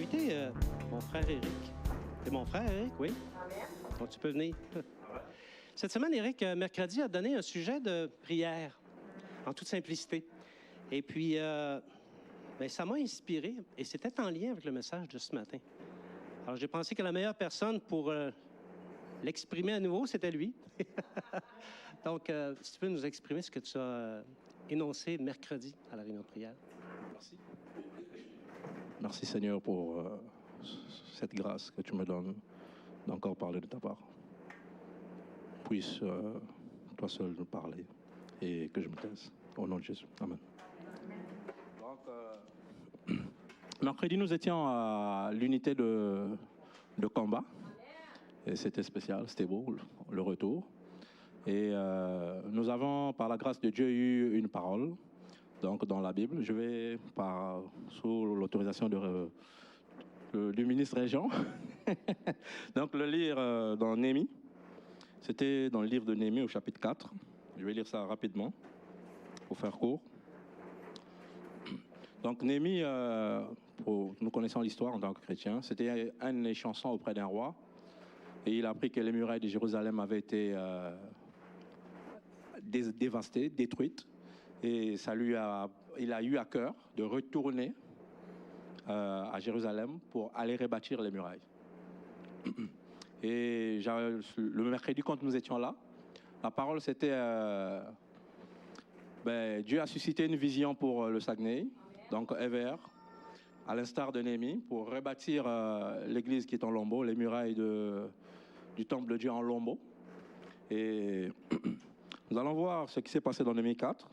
invité mon frère Éric. C'est mon frère, Éric, oui? Donc, tu peux venir. Cette semaine, Éric, mercredi, a donné un sujet de prière, en toute simplicité. Et puis, ça m'a inspiré, et c'était en lien avec le message de ce matin. Alors, j'ai pensé que la meilleure personne pour l'exprimer à nouveau, c'était lui. Donc, si tu peux nous exprimer ce que tu as énoncé mercredi à la réunion de prière. Merci. Merci Seigneur pour cette grâce que tu me donnes d'encore parler de ta part. Puisse toi seul nous parler et que je me taise. Au nom de Jésus. Amen. Donc, mercredi, nous étions à l'unité de combat. Et c'était spécial, c'était beau, le retour. Et nous avons, par la grâce de Dieu, eu une parole. Donc, dans la Bible, je vais, sous l'autorisation du ministre régent, donc le lire dans Néhémie. C'était dans le livre de Néhémie au chapitre 4. Je vais lire ça rapidement, pour faire court. Donc, Néhémie, nous connaissons l'histoire en tant que chrétiens, c'était un des chansons auprès d'un roi. Et il a appris que les murailles de Jérusalem avaient été dévastées, détruites. Et il a eu à cœur de retourner à Jérusalem pour aller rebâtir les murailles. Et le mercredi, quand nous étions là, la parole c'était Dieu a suscité une vision pour le Saguenay, donc Ever, à l'instar de Néhémie, pour rebâtir l'église qui est en lambeaux, les murailles du temple de Dieu en lambeaux. Et nous allons voir ce qui s'est passé dans Néhémie 4,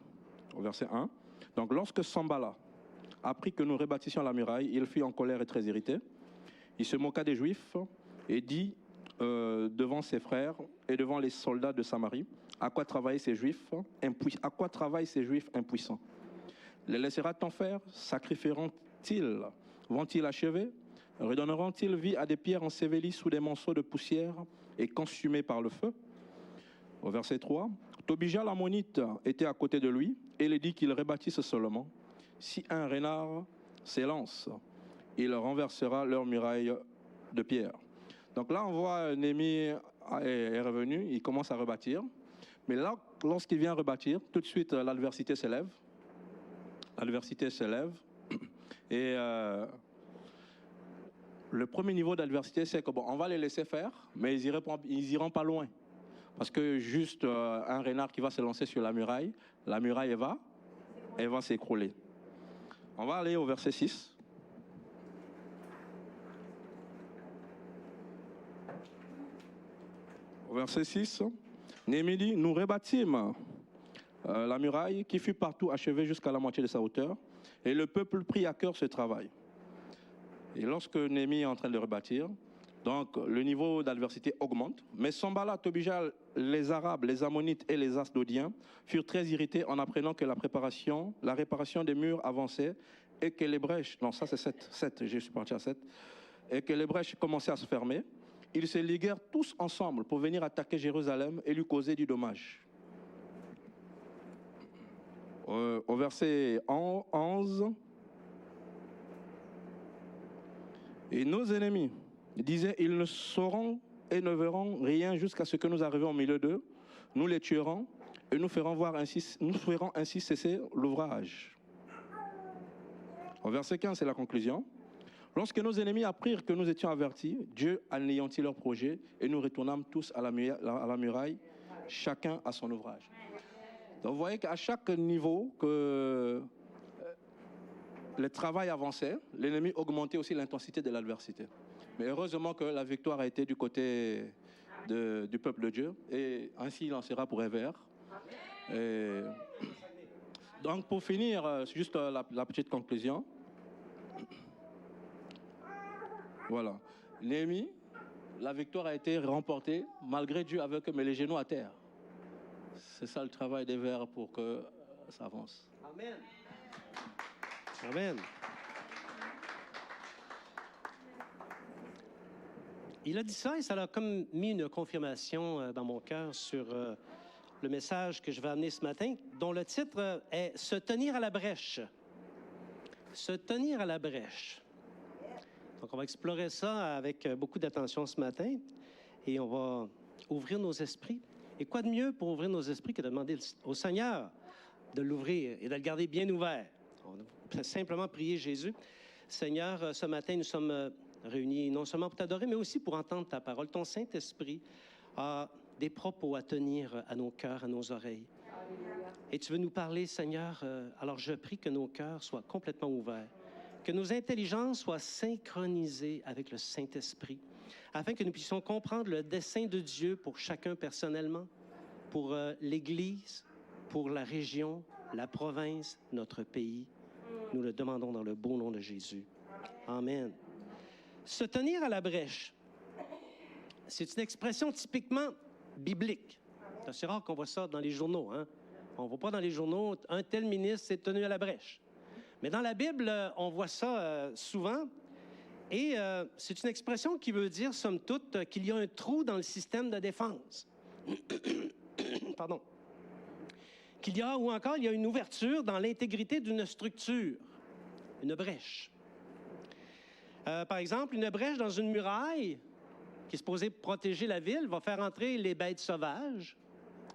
au verset 1. Donc, lorsque Sambala apprit que nous rebâtissions la muraille, il fut en colère et très irrité. Il se moqua des Juifs et dit devant ses frères et devant les soldats de Samarie, à quoi travaillent ces Juifs impuissants? Les laissera-t-on faire? Sacrifieront-ils? Vont-ils achever? Redonneront-ils vie à des pierres ensevelies sous des monceaux de poussière et consumées par le feu? Au verset 3, Tobija l'ammonite était à côté de lui et il dit qu'il rebâtisse seulement. Si un renard s'élance, il renversera leur muraille de pierre. Donc là, on voit Néhémie est revenu, il commence à rebâtir. Mais là, lorsqu'il vient rebâtir, tout de suite, l'adversité s'élève. L'adversité s'élève. Et le premier niveau d'adversité, c'est que on va les laisser faire, mais ils iront pas loin. Parce que juste un renard qui va se lancer sur la muraille elle va s'écrouler. On va aller au verset 6. Au verset 6, Néhémie dit, nous rebâtîmes la muraille qui fut partout achevée jusqu'à la moitié de sa hauteur, et le peuple prit à cœur ce travail. Et lorsque Néhémie est en train de rebâtir, donc le niveau d'adversité augmente, mais Sambala, Tobija, les Arabes, les Ammonites et les Asdodiens furent très irrités en apprenant que la réparation des murs avançait et que les brèches, non ça c'est 7, je suis parti à 7, et que les brèches commençaient à se fermer. Ils se liguèrent tous ensemble pour venir attaquer Jérusalem et lui causer du dommage. Au verset 11, et nos ennemis disaient, ils ne sauront et ne verront rien jusqu'à ce que nous arrivions au milieu d'eux. Nous les tuerons et nous ferons ainsi cesser l'ouvrage. Au verset 15, c'est la conclusion. Lorsque nos ennemis apprirent que nous étions avertis, Dieu anéantit leur projet et nous retournâmes tous à la muraille, chacun à son ouvrage. Donc vous voyez qu'à chaque niveau que le travail avançait, l'ennemi augmentait aussi l'intensité de l'adversité. Mais heureusement que la victoire a été du côté du peuple de Dieu et ainsi il en sera pour Ever. Donc pour finir, juste la petite conclusion. Voilà. Néhémie, la victoire a été remportée malgré Dieu avec eux, mais les genoux à terre. C'est ça le travail d'Ever pour que ça avance. Amen. Amen. Il a dit ça et ça a comme mis une confirmation dans mon cœur sur le message que je vais amener ce matin, dont le titre est « Se tenir à la brèche ». Se tenir à la brèche. Donc, on va explorer ça avec beaucoup d'attention ce matin et on va ouvrir nos esprits. Et quoi de mieux pour ouvrir nos esprits que de demander au Seigneur de l'ouvrir et de le garder bien ouvert? On va simplement prier Jésus. Seigneur, ce matin, nous sommes réunis non seulement pour t'adorer, mais aussi pour entendre ta parole. Ton Saint-Esprit a des propos à tenir à nos cœurs, à nos oreilles. Et tu veux nous parler, Seigneur, alors je prie que nos cœurs soient complètement ouverts, que nos intelligences soient synchronisées avec le Saint-Esprit, afin que nous puissions comprendre le dessein de Dieu pour chacun personnellement, pour l'Église, pour la région, la province, notre pays. Nous le demandons dans le beau nom de Jésus. Amen. Se tenir à la brèche, c'est une expression typiquement biblique. C'est assez rare qu'on voit ça dans les journaux, hein? On ne voit pas dans les journaux « un tel ministre s'est tenu à la brèche ». Mais dans la Bible, on voit ça souvent. Et c'est une expression qui veut dire, somme toute, qu'il y a un trou dans le système de défense. Pardon. Qu'il y a, ou encore, il y a une ouverture dans l'intégrité d'une structure, une brèche. Par exemple, une brèche dans une muraille qui est supposée protéger la ville va faire entrer les bêtes sauvages.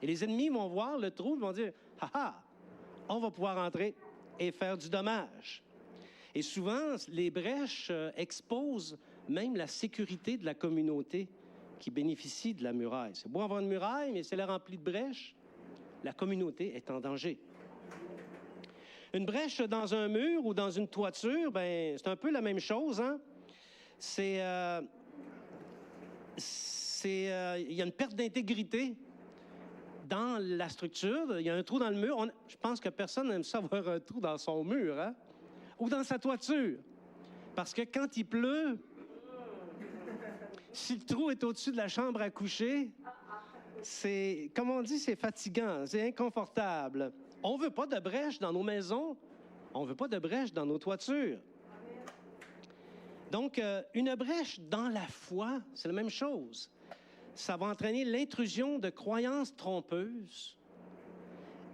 Et les ennemis vont voir le trou, ils vont dire « Ah ah, on va pouvoir entrer et faire du dommage ». Et souvent, les brèches exposent même la sécurité de la communauté qui bénéficie de la muraille. C'est beau avoir une muraille, mais si elle est remplie de brèches, la communauté est en danger. Une brèche dans un mur ou dans une toiture, ben c'est un peu la même chose, hein? Il y a une perte d'intégrité dans la structure. Il y a un trou dans le mur. Je pense que personne n'aime ça avoir un trou dans son mur, hein? Ou dans sa toiture. Parce que quand il pleut, si le trou est au-dessus de la chambre à coucher, c'est, comme on dit, c'est fatigant, c'est inconfortable. On ne veut pas de brèche dans nos maisons. On ne veut pas de brèche dans nos toitures. Donc, une brèche dans la foi, c'est la même chose. Ça va entraîner l'intrusion de croyances trompeuses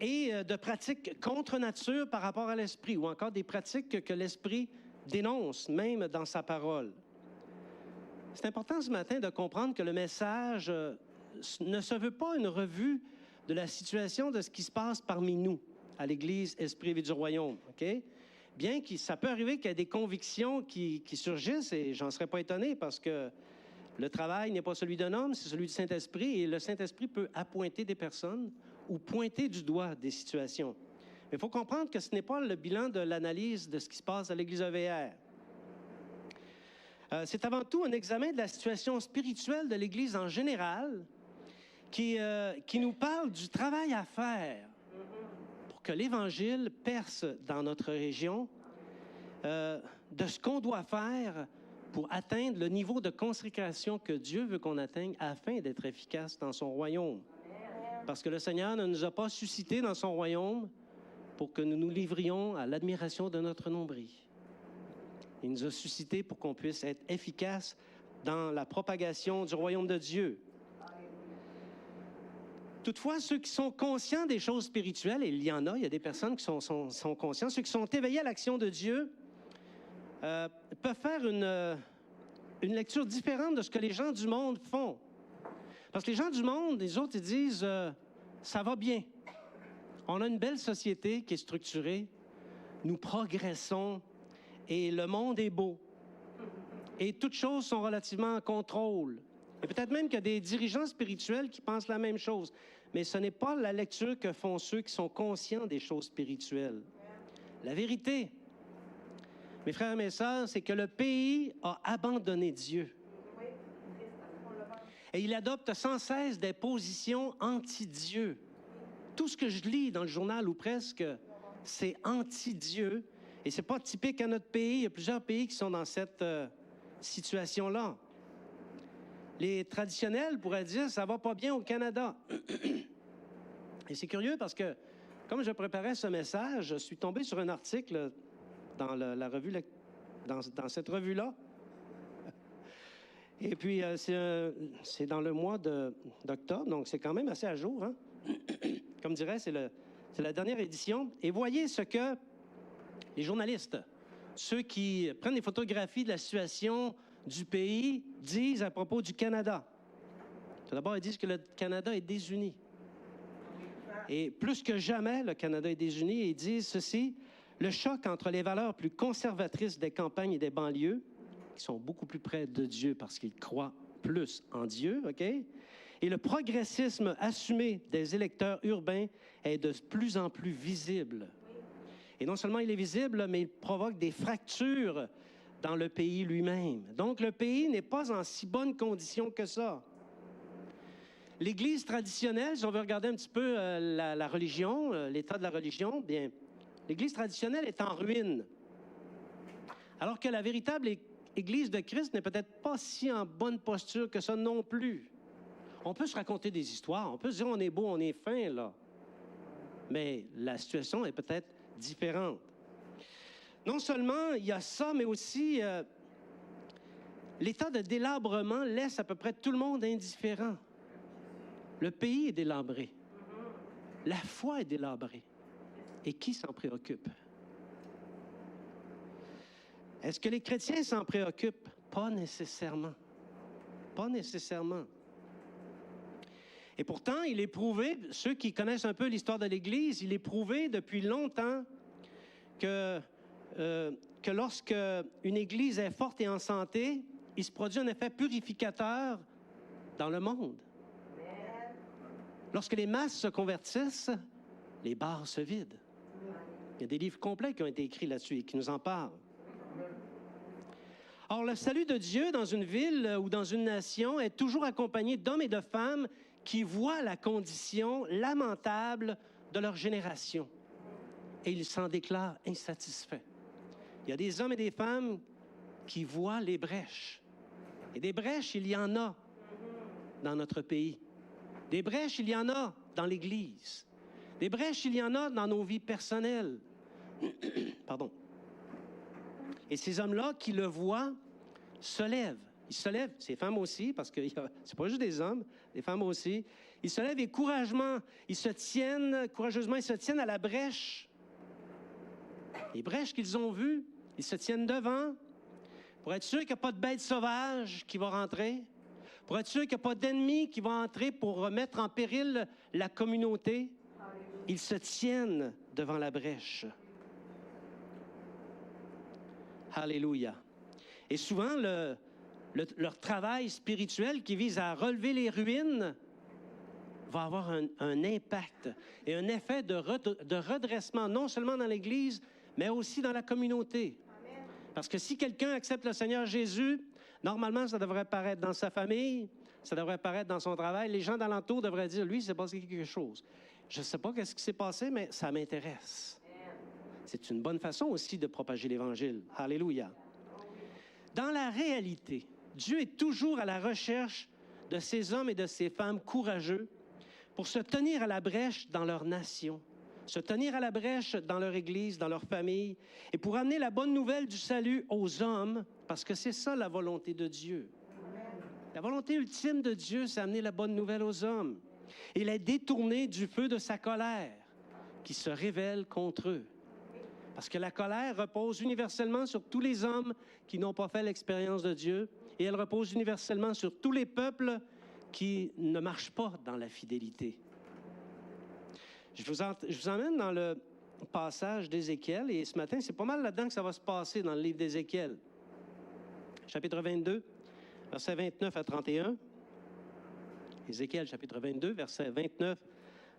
et de pratiques contre nature par rapport à l'esprit, ou encore des pratiques que l'esprit dénonce, même dans sa parole. C'est important ce matin de comprendre que le message ne se veut pas une revue de la situation de ce qui se passe parmi nous, à l'Église Esprit et Vie du Royaume, OK? Bien que ça peut arriver qu'il y ait des convictions qui surgissent, et j'en serais pas étonné parce que le travail n'est pas celui d'un homme, c'est celui du Saint-Esprit, et le Saint-Esprit peut appointer des personnes ou pointer du doigt des situations. Mais il faut comprendre que ce n'est pas le bilan de l'analyse de ce qui se passe à l'Église EVR. C'est avant tout un examen de la situation spirituelle de l'Église en général qui nous parle du travail à faire pour que l'Évangile perce dans notre région, de ce qu'on doit faire pour atteindre le niveau de consécration que Dieu veut qu'on atteigne afin d'être efficace dans son royaume. Parce que le Seigneur ne nous a pas suscités dans son royaume pour que nous nous livrions à l'admiration de notre nombril. Il nous a suscités pour qu'on puisse être efficace dans la propagation du royaume de Dieu. Toutefois, ceux qui sont conscients des choses spirituelles, et il y en a, il y a des personnes qui sont conscients, ceux qui sont éveillés à l'action de Dieu, peuvent faire une lecture différente de ce que les gens du monde font. Parce que les gens du monde, les autres, ils disent ça va bien. On a une belle société qui est structurée. Nous progressons et le monde est beau. Et toutes choses sont relativement en contrôle. Et peut-être même qu'il y a des dirigeants spirituels qui pensent la même chose. Mais ce n'est pas la lecture que font ceux qui sont conscients des choses spirituelles. La vérité, mes frères et mes sœurs, c'est que le pays a abandonné Dieu. Et il adopte sans cesse des positions anti-Dieu. Tout ce que je lis dans le journal, ou presque, c'est anti-Dieu. Et ce n'est pas typique à notre pays. Il y a plusieurs pays qui sont dans cette situation-là. Les traditionnels pourraient dire « ça va pas bien au Canada ». Et c'est curieux parce que, comme je préparais ce message, je suis tombé sur un article dans la revue, dans cette revue-là. Et puis, c'est dans le mois d'octobre, donc c'est quand même assez à jour, hein? Comme dirait, c'est la dernière édition. Et voyez ce que les journalistes ceux qui prennent des photographies de la situation du pays disent à propos du Canada. Tout d'abord, ils disent que le Canada est désuni. Et plus que jamais, le Canada est désuni et ils disent ceci: le choc entre les valeurs plus conservatrices des campagnes et des banlieues, qui sont beaucoup plus près de Dieu parce qu'ils croient plus en Dieu, OK? Et le progressisme assumé des électeurs urbains est de plus en plus visible. Et non seulement il est visible, mais il provoque des fractures dans le pays lui-même. Donc, le pays n'est pas en si bonne condition que ça. L'Église traditionnelle, si on veut regarder un petit peu la religion, l'état de la religion, bien, l'Église traditionnelle est en ruine. Alors que la véritable Église de Christ n'est peut-être pas si en bonne posture que ça non plus. On peut se raconter des histoires, on peut se dire on est beau, on est fin, là. Mais la situation est peut-être différente. Non seulement il y a ça, mais aussi l'état de délabrement laisse à peu près tout le monde indifférent. Le pays est délabré. La foi est délabrée. Et qui s'en préoccupe? Est-ce que les chrétiens s'en préoccupent? Pas nécessairement. Pas nécessairement. Et pourtant, il est prouvé, ceux qui connaissent un peu l'histoire de l'Église, il est prouvé depuis longtemps que lorsque une Église est forte et en santé, il se produit un effet purificateur dans le monde. Lorsque les masses se convertissent, les bars se vident. Il y a des livres complets qui ont été écrits là-dessus et qui nous en parlent. Or, le salut de Dieu dans une ville ou dans une nation est toujours accompagné d'hommes et de femmes qui voient la condition lamentable de leur génération. Et ils s'en déclarent insatisfaits. Il y a des hommes et des femmes qui voient les brèches. Et des brèches, il y en a dans notre pays. Des brèches, il y en a dans l'Église. Des brèches, il y en a dans nos vies personnelles. Pardon. Et ces hommes-là qui le voient se lèvent. Ils se lèvent, ces femmes aussi, parce que c'est pas juste des hommes, des femmes aussi. Ils se lèvent et courageusement, courageusement, ils se tiennent à la brèche. Les brèches qu'ils ont vues, ils se tiennent devant pour être sûr qu'il n'y a pas de bête sauvage qui va rentrer, pour être sûr qu'il n'y a pas d'ennemi qui va entrer pour mettre en péril la communauté. Ils se tiennent devant la brèche. Alléluia. Et souvent, leur travail spirituel qui vise à relever les ruines va avoir un impact et un effet de redressement, non seulement dans l'Église, mais aussi dans la communauté. Amen. Parce que si quelqu'un accepte le Seigneur Jésus, normalement, ça devrait paraître dans sa famille, ça devrait paraître dans son travail. Les gens d'alentour devraient dire, lui, il s'est passé quelque chose. Je ne sais pas ce qui s'est passé, mais ça m'intéresse. C'est une bonne façon aussi de propager l'Évangile. Alléluia. Dans la réalité, Dieu est toujours à la recherche de ces hommes et de ces femmes courageux pour se tenir à la brèche dans leur nation, se tenir à la brèche dans leur Église, dans leur famille, et pour amener la bonne nouvelle du salut aux hommes, parce que c'est ça la volonté de Dieu. La volonté ultime de Dieu, c'est amener la bonne nouvelle aux hommes et les détourner du feu de sa colère qui se révèle contre eux. Parce que la colère repose universellement sur tous les hommes qui n'ont pas fait l'expérience de Dieu et elle repose universellement sur tous les peuples qui ne marchent pas dans la fidélité. Je vous emmène dans le passage d'Ézéchiel et ce matin, c'est pas mal là-dedans que ça va se passer dans le livre d'Ézéchiel. Chapitre 22, versets 29 à 31. Ézéchiel, chapitre 22, versets 29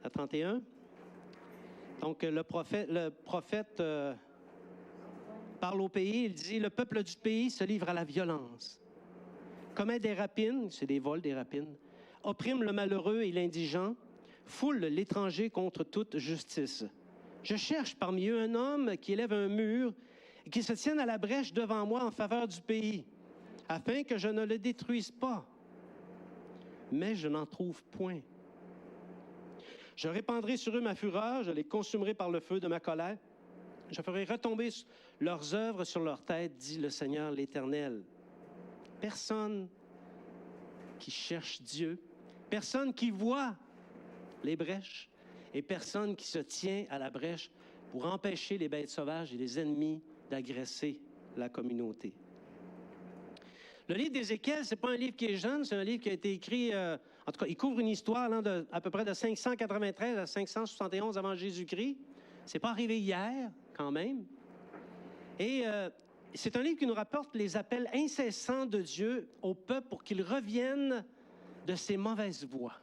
à 31. Donc, le prophète parle au pays, il dit « Le peuple du pays se livre à la violence. Commet des rapines, c'est des vols, des rapines, opprime le malheureux et l'indigent, foule l'étranger contre toute justice. Je cherche parmi eux un homme qui élève un mur et qui se tienne à la brèche devant moi en faveur du pays, afin que je ne le détruise pas. Mais je n'en trouve point. Je répandrai sur eux ma fureur, je les consumerai par le feu de ma colère. Je ferai retomber leurs œuvres sur leur tête, dit le Seigneur l'Éternel. » Personne qui cherche Dieu, personne qui voit les brèches et personne qui se tient à la brèche pour empêcher les bêtes sauvages et les ennemis d'agresser la communauté. Le livre d'Ézéchiel, ce n'est pas un livre qui est jeune, c'est un livre qui a été écrit, en tout cas, il couvre une histoire là, à peu près de 593 à 571 avant Jésus-Christ. Ce n'est pas arrivé hier, quand même. Et c'est un livre qui nous rapporte les appels incessants de Dieu au peuple pour qu'il revienne de ses mauvaises voies.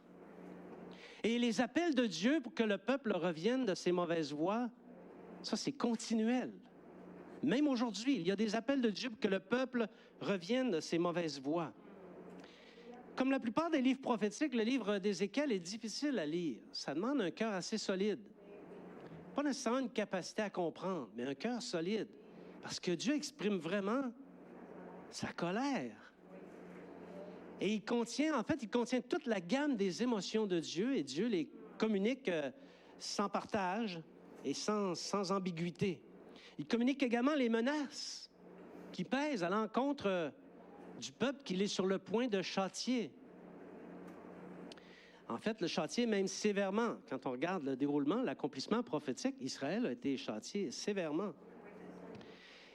Et les appels de Dieu pour que le peuple revienne de ses mauvaises voies, ça, c'est continuel. Même aujourd'hui, il y a des appels de Dieu pour que le peuple revienne de ses mauvaises voies. Comme la plupart des livres prophétiques, le livre d'Ézéchiel est difficile à lire. Ça demande un cœur assez solide. Pas nécessairement une capacité à comprendre, mais un cœur solide. Parce que Dieu exprime vraiment sa colère. Et il contient toute la gamme des émotions de Dieu, et Dieu les communique sans partage et sans ambiguïté. Il communique également les menaces qui pèsent à l'encontre du peuple qu'il est sur le point de châtier. En fait, le châtier même sévèrement. Quand on regarde le déroulement, l'accomplissement prophétique, Israël a été châtié sévèrement.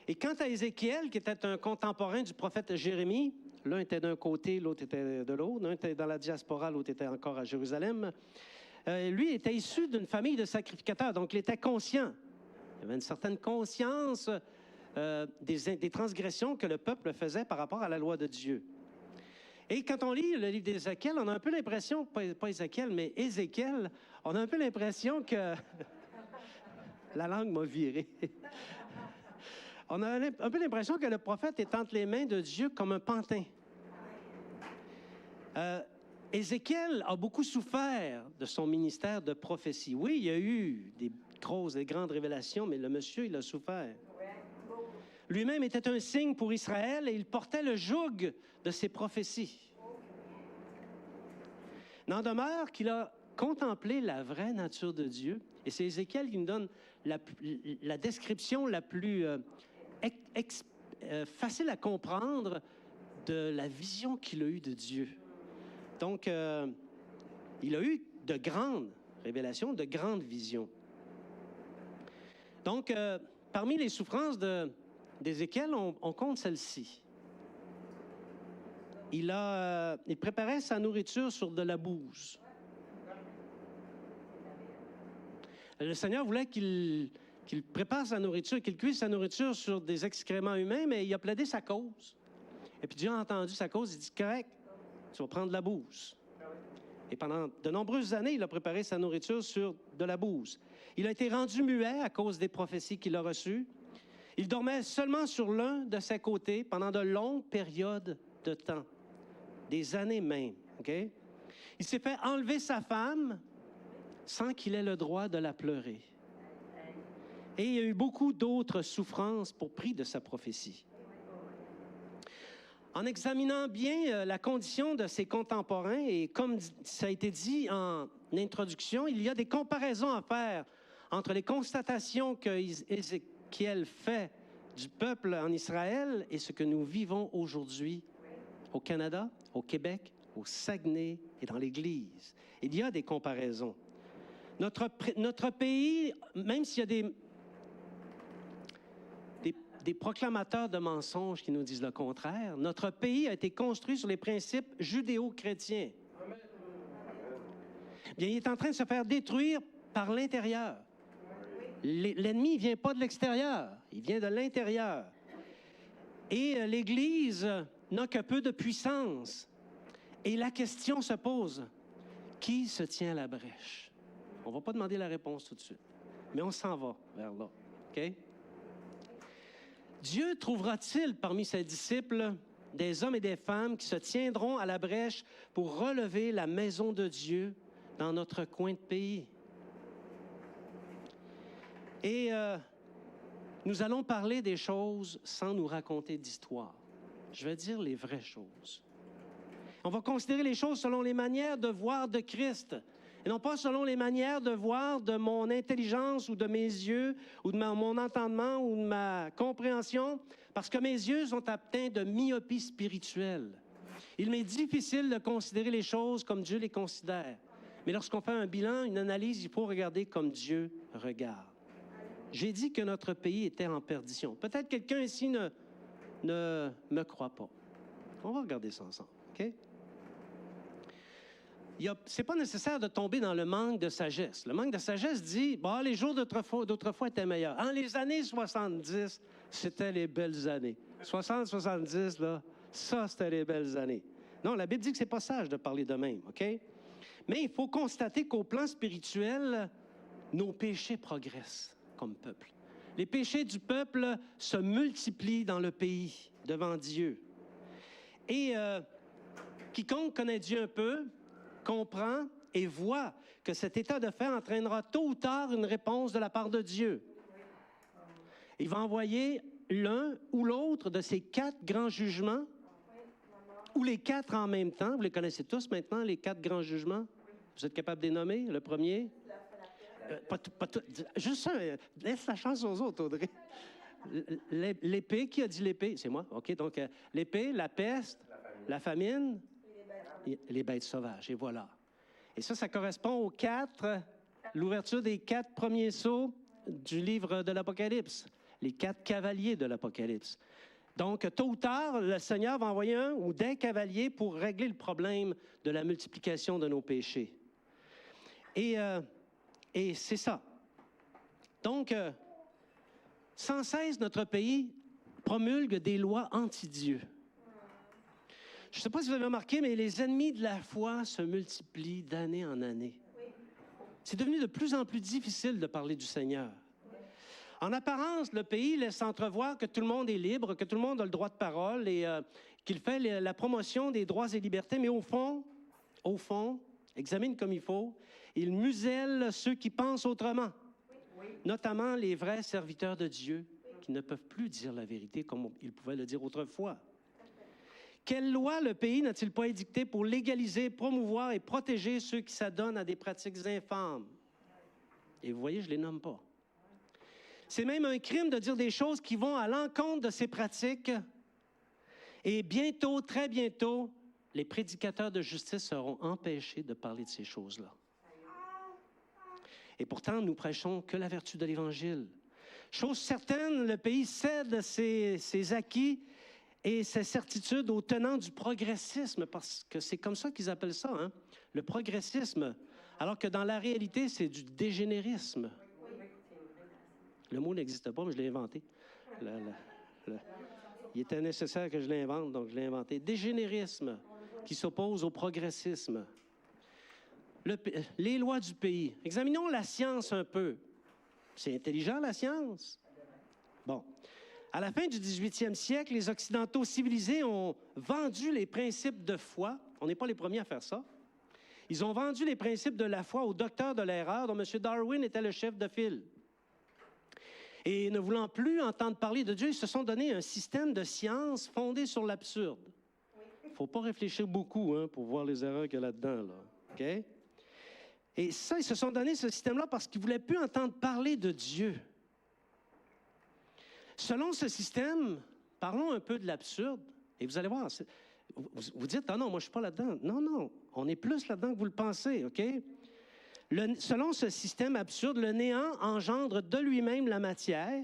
Et quant à Ézéchiel, qui était un contemporain du prophète Jérémie, l'un était d'un côté, l'autre était de l'autre, l'un était dans la diaspora, l'autre était encore à Jérusalem, lui était issu d'une famille de sacrificateurs, donc il était conscient. Il y avait une certaine conscience des transgressions que le peuple faisait par rapport à la loi de Dieu. Et quand on lit le livre d'Ézéchiel, on a un peu l'impression, pas Ézéchiel, mais Ézéchiel, on a un peu l'impression que... La langue m'a viré. On a un peu l'impression que le prophète est entre les mains de Dieu comme un pantin. Ézéchiel a beaucoup souffert de son ministère de prophétie. Oui, il y a eu des grosses et grandes révélations, mais le monsieur, il a souffert. Lui-même était un signe pour Israël et il portait le joug de ses prophéties. N'en demeure qu'il a contemplé la vraie nature de Dieu. Et c'est Ézéchiel qui nous donne la description la plus facile à comprendre de la vision qu'il a eue de Dieu. Donc, il a eu de grandes révélations, de grandes visions. Donc, parmi les souffrances d'Ézéchiel, on compte celle-ci. Il préparait sa nourriture sur de la bouse. Le Seigneur voulait qu'il prépare sa nourriture, qu'il cuise sa nourriture sur des excréments humains, mais il a plaidé sa cause. Et puis Dieu a entendu sa cause, il dit « Correct, tu vas prendre de la bouse. » Et pendant de nombreuses années, il a préparé sa nourriture sur de la bouse. Il a été rendu muet à cause des prophéties qu'il a reçues. Il dormait seulement sur l'un de ses côtés pendant de longues périodes de temps, des années même. Okay? Il s'est fait enlever sa femme sans qu'il ait le droit de la pleurer. Et il y a eu beaucoup d'autres souffrances pour prix de sa prophétie. En examinant bien la condition de ses contemporains, et comme ça a été dit en introduction, il y a des comparaisons à faire entre les constatations qu'Ézéchiel fait du peuple en Israël et ce que nous vivons aujourd'hui au Canada, au Québec, au Saguenay et dans l'Église. Il y a des comparaisons. Notre pays, même s'il y a des proclamateurs de mensonges qui nous disent le contraire, notre pays a été construit sur les principes judéo-chrétiens. Bien, il est en train de se faire détruire par l'intérieur. L'ennemi ne vient pas de l'extérieur, il vient de l'intérieur. Et l'Église n'a que peu de puissance. Et la question se pose, qui se tient à la brèche? On ne va pas demander la réponse tout de suite, mais on s'en va vers là. OK? Dieu trouvera-t-il parmi ses disciples des hommes et des femmes qui se tiendront à la brèche pour relever la maison de Dieu dans notre coin de pays? Et nous allons parler des choses sans nous raconter d'histoire. Je vais dire les vraies choses. On va considérer les choses selon les manières de voir de Christ, et non pas selon les manières de voir de mon intelligence ou de mes yeux ou de mon entendement ou de ma compréhension, parce que mes yeux sont atteints de myopie spirituelle. Il m'est difficile de considérer les choses comme Dieu les considère. Mais lorsqu'on fait un bilan, une analyse, il faut regarder comme Dieu regarde. J'ai dit que notre pays était en perdition. Peut-être quelqu'un ici ne me croit pas. On va regarder ça ensemble, OK? C'est pas nécessaire de tomber dans le manque de sagesse. Le manque de sagesse dit, bah, les jours d'autrefois étaient meilleurs. En les années 70, c'était les belles années. 60-70, là, ça, c'était les belles années. Non, la Bible dit que c'est pas sage de parler de même, OK? Mais il faut constater qu'au plan spirituel, nos péchés progressent comme peuple. Les péchés du peuple se multiplient dans le pays, devant Dieu. Et quiconque connaît Dieu un peu, comprend et voit que cet état de fait entraînera tôt ou tard une réponse de la part de Dieu. Il va envoyer l'un ou l'autre de ces 4 grands jugements, ou les 4 en même temps. Vous les connaissez tous maintenant, les 4 grands jugements? Vous êtes capable de les nommer? Le premier? Pas tout. Juste ça, laisse la chance aux autres, Audrey. L'épée, qui a dit l'épée? C'est moi? OK, donc l'épée, la peste, la famine, les bêtes sauvages, et voilà. Et ça correspond aux 4, l'ouverture des 4 premiers sceaux du livre de l'Apocalypse, les 4 cavaliers de l'Apocalypse. Donc, tôt ou tard, le Seigneur va envoyer un ou des cavaliers pour régler le problème de la multiplication de nos péchés. Et c'est ça. Donc, sans cesse, notre pays promulgue des lois anti-Dieu. Je ne sais pas si vous avez remarqué, mais les ennemis de la foi se multiplient d'année en année. C'est devenu de plus en plus difficile de parler du Seigneur. En apparence, le pays laisse entrevoir que tout le monde est libre, que tout le monde a le droit de parole et qu'il fait la promotion des droits et libertés, mais au fond, examine comme il faut, il muselle ceux qui pensent autrement, notamment les vrais serviteurs de Dieu qui ne peuvent plus dire la vérité comme ils pouvaient le dire autrefois. Quelle loi le pays n'a-t-il pas édictée pour légaliser, promouvoir et protéger ceux qui s'adonnent à des pratiques infâmes? Et vous voyez, je ne les nomme pas. C'est même un crime de dire des choses qui vont à l'encontre de ces pratiques. Et bientôt, très bientôt, les prédicateurs de justice seront empêchés de parler de ces choses-là. Et pourtant, nous prêchons que la vertu de l'Évangile. Chose certaine, le pays cède ses acquis et ses certitudes aux tenants du progressisme, parce que c'est comme ça qu'ils appellent ça, hein? Le progressisme, alors que dans la réalité, c'est du dégénérisme. Le mot n'existe pas, mais je l'ai inventé. Il était nécessaire que je l'invente, donc je l'ai inventé. Dégénérisme, qui s'oppose au progressisme. Les lois du pays. Examinons la science un peu. C'est intelligent, la science? Bon. À la fin du 18e siècle, les Occidentaux civilisés ont vendu les principes de foi. On n'est pas les premiers à faire ça. Ils ont vendu les principes de la foi aux docteurs de l'erreur, dont M. Darwin était le chef de file. Et ne voulant plus entendre parler de Dieu, ils se sont donné un système de science fondé sur l'absurde. Il ne faut pas réfléchir beaucoup pour voir les erreurs qu'il y a là-dedans. Là. OK? Et ça, ils se sont donné ce système-là parce qu'ils ne voulaient plus entendre parler de Dieu. Selon ce système, parlons un peu de l'absurde, et vous allez voir, vous dites, ah non, moi je ne suis pas là-dedans. Non, non, on est plus là-dedans que vous le pensez, OK? Selon ce système absurde, le néant engendre de lui-même la matière.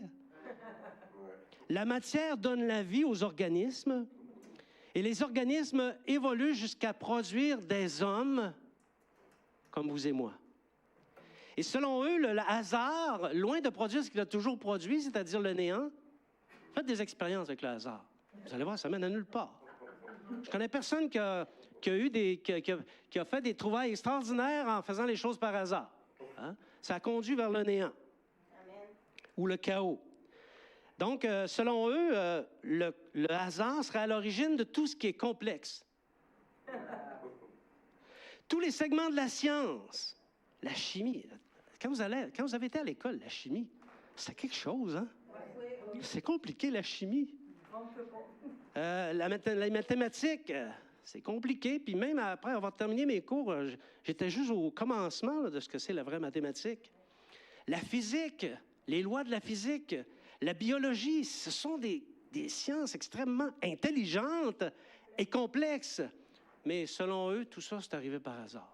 La matière donne la vie aux organismes, et les organismes évoluent jusqu'à produire des hommes comme vous et moi. Et selon eux, le hasard, loin de produire ce qu'il a toujours produit, c'est-à-dire le néant, faites des expériences avec le hasard. Vous allez voir, ça mène à nulle part. Je connais personne qui a fait des trouvailles extraordinaires en faisant les choses par hasard. Hein? Ça a conduit vers le néant. Amen. Ou le chaos. Donc, selon eux, le hasard serait à l'origine de tout ce qui est complexe. Tous les segments de la science, la chimie. Quand vous avez été à l'école, la chimie, c'est quelque chose, hein? C'est compliqué, la chimie. Les mathématiques, c'est compliqué. Puis même après avoir terminé mes cours, j'étais juste au commencement là, de ce que c'est la vraie mathématique. La physique, les lois de la physique, la biologie, ce sont des sciences extrêmement intelligentes et complexes. Mais selon eux, tout ça, c'est arrivé par hasard.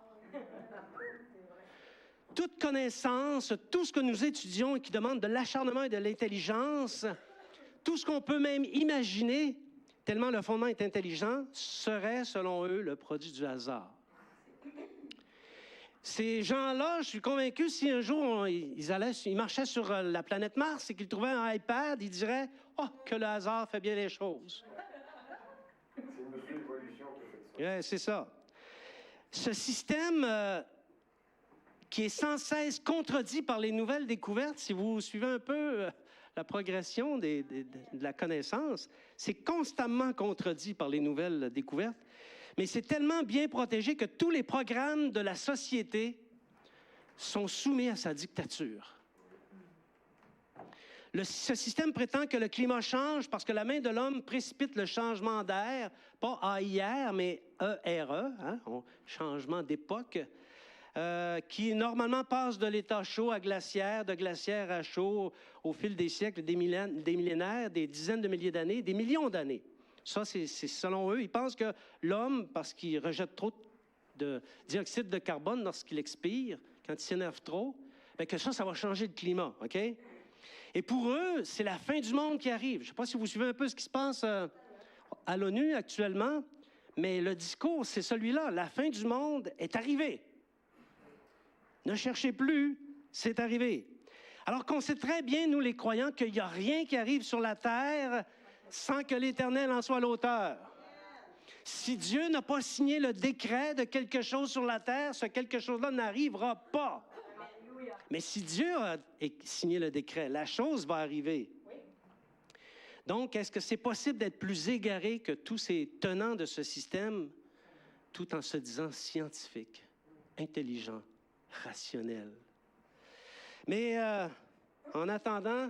toute connaissance, tout ce que nous étudions et qui demande de l'acharnement et de l'intelligence, tout ce qu'on peut même imaginer, tellement le fondement est intelligent, serait, selon eux, le produit du hasard. Ces gens-là, je suis convaincu, si un jour ils marchaient sur la planète Mars et qu'ils trouvaient un iPad, ils diraient « Oh, que le hasard fait bien les choses! » C'est une évolution qui fait ça. Ouais, c'est ça. Ce système qui est sans cesse contredit par les nouvelles découvertes, si vous suivez un peu la progression de la connaissance, c'est constamment contredit par les nouvelles découvertes. Mais c'est tellement bien protégé que tous les programmes de la société sont soumis à sa dictature. Ce système prétend que le climat change parce que la main de l'homme précipite le changement d'air, pas AIR, mais ERE, hein, changement d'époque, qui normalement passe de l'état chaud à glaciaire, de glaciaire à chaud au fil des siècles, des millénaires, des dizaines de milliers d'années, des millions d'années. Ça, c'est selon eux. Ils pensent que l'homme, parce qu'il rejette trop de dioxyde de carbone lorsqu'il expire, quand il s'énerve trop, bien que ça va changer le climat, OK? Et pour eux, c'est la fin du monde qui arrive. Je ne sais pas si vous suivez un peu ce qui se passe à l'ONU actuellement, mais le discours, c'est celui-là. La fin du monde est arrivée. Ne cherchez plus, c'est arrivé. Alors qu'on sait très bien, nous les croyants, qu'il n'y a rien qui arrive sur la terre sans que l'Éternel en soit l'auteur. Si Dieu n'a pas signé le décret de quelque chose sur la terre, ce quelque chose-là n'arrivera pas. Mais si Dieu a signé le décret, la chose va arriver. Donc, est-ce que c'est possible d'être plus égaré que tous ces tenants de ce système, tout en se disant scientifique, intelligent, rationnel? Mais en attendant,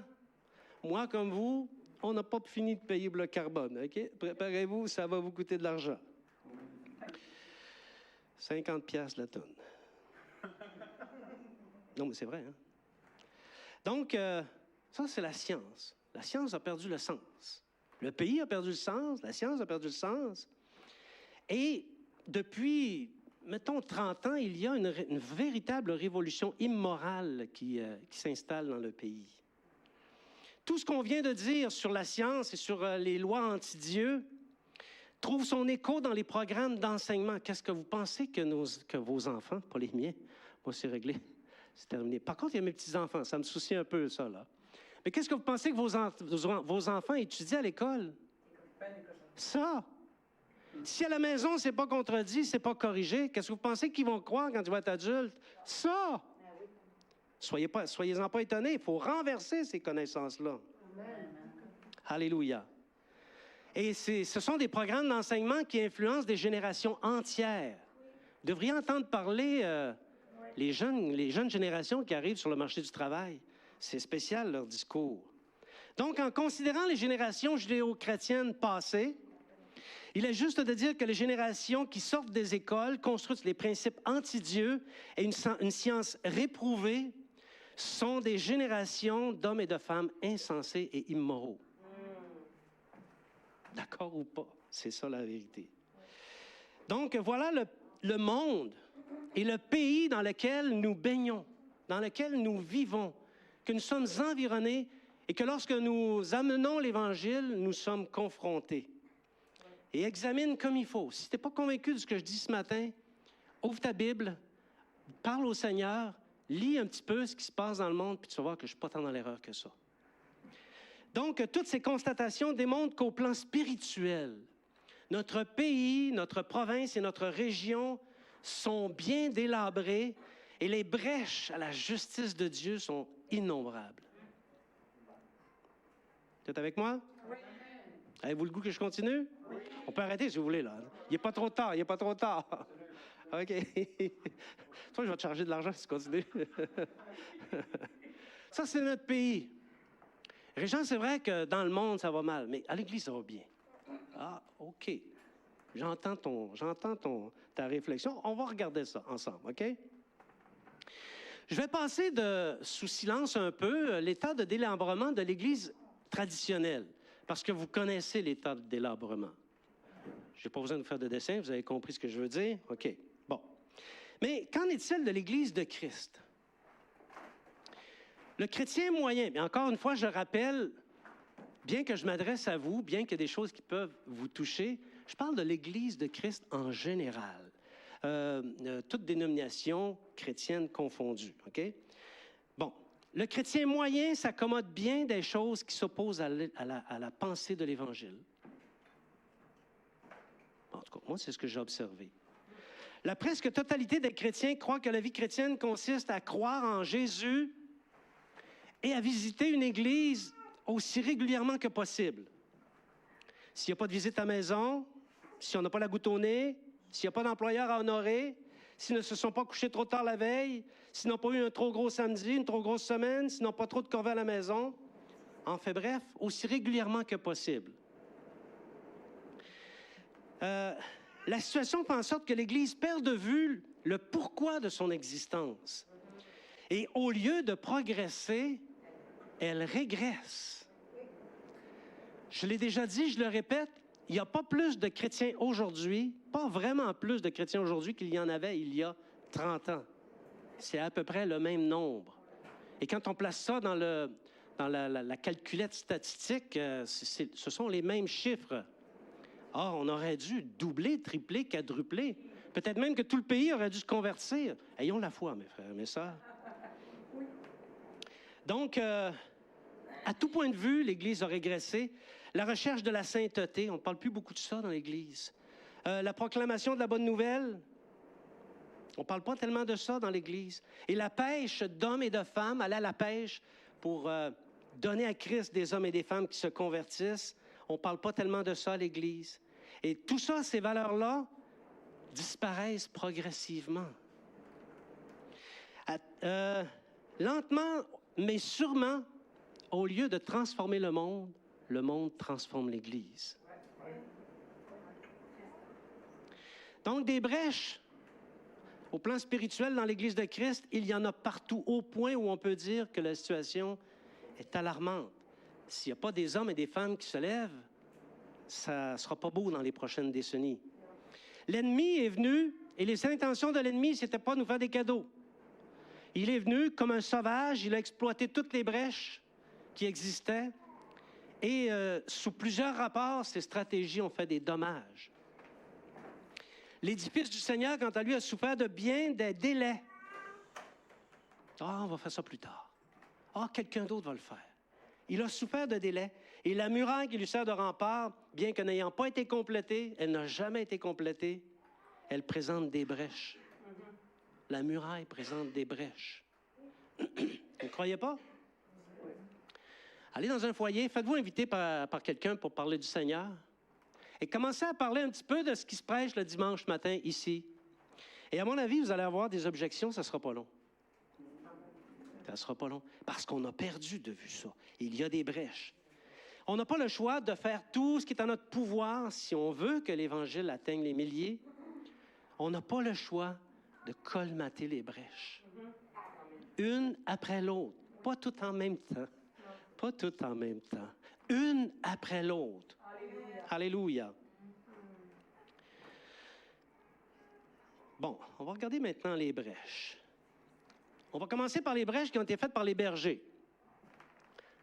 moi comme vous, on n'a pas fini de payer le carbone, OK? Préparez-vous, ça va vous coûter de l'argent. 50 piastres la tonne. Non, mais c'est vrai, hein? Donc, ça, c'est la science. La science a perdu le sens. Le pays a perdu le sens, la science a perdu le sens. Et depuis, mettons, 30 ans, il y a une véritable révolution immorale qui s'installe dans le pays. Tout ce qu'on vient de dire sur la science et sur les lois anti-Dieu trouve son écho dans les programmes d'enseignement. Qu'est-ce que vous pensez que vos enfants, pas les miens, moi c'est réglé, c'est terminé. Par contre, il y a mes petits-enfants, ça me soucie un peu ça, là. Mais qu'est-ce que vous pensez que vos enfants étudient à l'école? Ça! Si à la maison, c'est pas contredit, c'est pas corrigé, qu'est-ce que vous pensez qu'ils vont croire quand ils vont être adultes? Ça! Soyez-en pas étonnés, il faut renverser ces connaissances-là. Alléluia. Et ce sont des programmes d'enseignement qui influencent des générations entières. Vous devriez entendre parler les jeunes générations qui arrivent sur le marché du travail. C'est spécial, leur discours. Donc, en considérant les générations judéo-chrétiennes passées, il est juste de dire que les générations qui sortent des écoles, construisent les principes anti-Dieu et une science réprouvée, sont des générations d'hommes et de femmes insensés et immoraux. D'accord ou pas? C'est ça la vérité. Donc, voilà le monde et le pays dans lequel nous baignons, dans lequel nous vivons, que nous sommes environnés et que lorsque nous amenons l'Évangile, nous sommes confrontés. Et examine comme il faut. Si tu n'es pas convaincu de ce que je dis ce matin, ouvre ta Bible, parle au Seigneur, lis un petit peu ce qui se passe dans le monde, puis tu vas voir que je ne suis pas tant dans l'erreur que ça. Donc, toutes ces constatations démontrent qu'au plan spirituel, notre pays, notre province et notre région sont bien délabrés et les brèches à la justice de Dieu sont innombrables. Vous êtes avec moi? Oui. Avez-vous le goût que je continue? Oui. On peut arrêter si vous voulez, là. Il n'est pas trop tard, il n'est pas trop tard. OK. Toi, je vais te charger de l'argent si tu continues. Ça, c'est notre pays. Régent, c'est vrai que dans le monde, ça va mal, mais à l'Église, ça va bien. Ah, OK. J'entends ta réflexion. On va regarder ça ensemble, OK? Je vais passer sous silence un peu l'état de délabrement de l'Église traditionnelle, parce que vous connaissez l'état de délabrement. Je n'ai pas besoin de faire de dessin, vous avez compris ce que je veux dire? OK. Bon. Mais qu'en est-il de l'Église de Christ? Le chrétien moyen, mais encore une fois, je rappelle, bien que je m'adresse à vous, bien qu'il y ait des choses qui peuvent vous toucher, je parle de l'Église de Christ en général. Toutes dénominations chrétiennes confondues, OK? Bon, le chrétien moyen s'accommode bien des choses qui s'opposent à la pensée de l'Évangile. En tout cas, moi, c'est ce que j'ai observé. La presque totalité des chrétiens croient que la vie chrétienne consiste à croire en Jésus et à visiter une église aussi régulièrement que possible. S'il n'y a pas de visite à la maison, si on n'a pas la goutte au nez, s'il n'y a pas d'employeur à honorer, s'ils ne se sont pas couchés trop tard la veille, s'ils n'ont pas eu un trop gros samedi, une trop grosse semaine, s'ils n'ont pas trop de corvées à la maison, en fait bref, aussi régulièrement que possible. La situation fait en sorte que l'Église perd de vue le pourquoi de son existence. Et au lieu de progresser, elle régresse. Je l'ai déjà dit, je le répète, il n'y a pas plus de chrétiens aujourd'hui, pas vraiment plus de chrétiens aujourd'hui qu'il y en avait il y a 30 ans. C'est à peu près le même nombre. Et quand on place ça dans la calculette statistique, ce sont les mêmes chiffres. Or, on aurait dû doubler, tripler, quadrupler. Peut-être même que tout le pays aurait dû se convertir. Ayons la foi, mes frères, mes sœurs. Donc, à tout point de vue, l'Église a régressé. La recherche de la sainteté, on ne parle plus beaucoup de ça dans l'Église. La proclamation de la bonne nouvelle, on ne parle pas tellement de ça dans l'Église. Et la pêche d'hommes et de femmes, aller à la pêche pour donner à Christ des hommes et des femmes qui se convertissent, on ne parle pas tellement de ça à l'Église. Et tout ça, ces valeurs-là, disparaissent progressivement. Lentement, mais sûrement, au lieu de transformer le monde transforme l'Église. Donc, des brèches au plan spirituel dans l'Église de Christ, il y en a partout, au point où on peut dire que la situation est alarmante. S'il n'y a pas des hommes et des femmes qui se lèvent, ça ne sera pas beau dans les prochaines décennies. L'ennemi est venu, et les intentions de l'ennemi, ce n'était pas de nous faire des cadeaux. Il est venu comme un sauvage, il a exploité toutes les brèches qui existaient, et sous plusieurs rapports, ces stratégies ont fait des dommages. L'édifice du Seigneur, quant à lui, a souffert de bien des délais. Ah, on va faire ça plus tard. Ah, quelqu'un d'autre va le faire. Il a souffert de délais. Et la muraille qui lui sert de rempart, bien que n'ayant pas été complétée, elle n'a jamais été complétée, elle présente des brèches. La muraille présente des brèches. Vous ne croyez pas? Allez dans un foyer, faites-vous inviter par quelqu'un pour parler du Seigneur et commencez à parler un petit peu de ce qui se prêche le dimanche matin ici. Et à mon avis, vous allez avoir des objections, ça ne sera pas long. Ça ne sera pas long, parce qu'on a perdu de vue ça. Il y a des brèches. On n'a pas le choix de faire tout ce qui est en notre pouvoir si on veut que l'Évangile atteigne les milliers. On n'a pas le choix de colmater les brèches. Une après l'autre, pas tout en même temps. Pas tout en même temps. Une après l'autre. Alléluia. Bon, on va regarder maintenant les brèches. On va commencer par les brèches qui ont été faites par les bergers.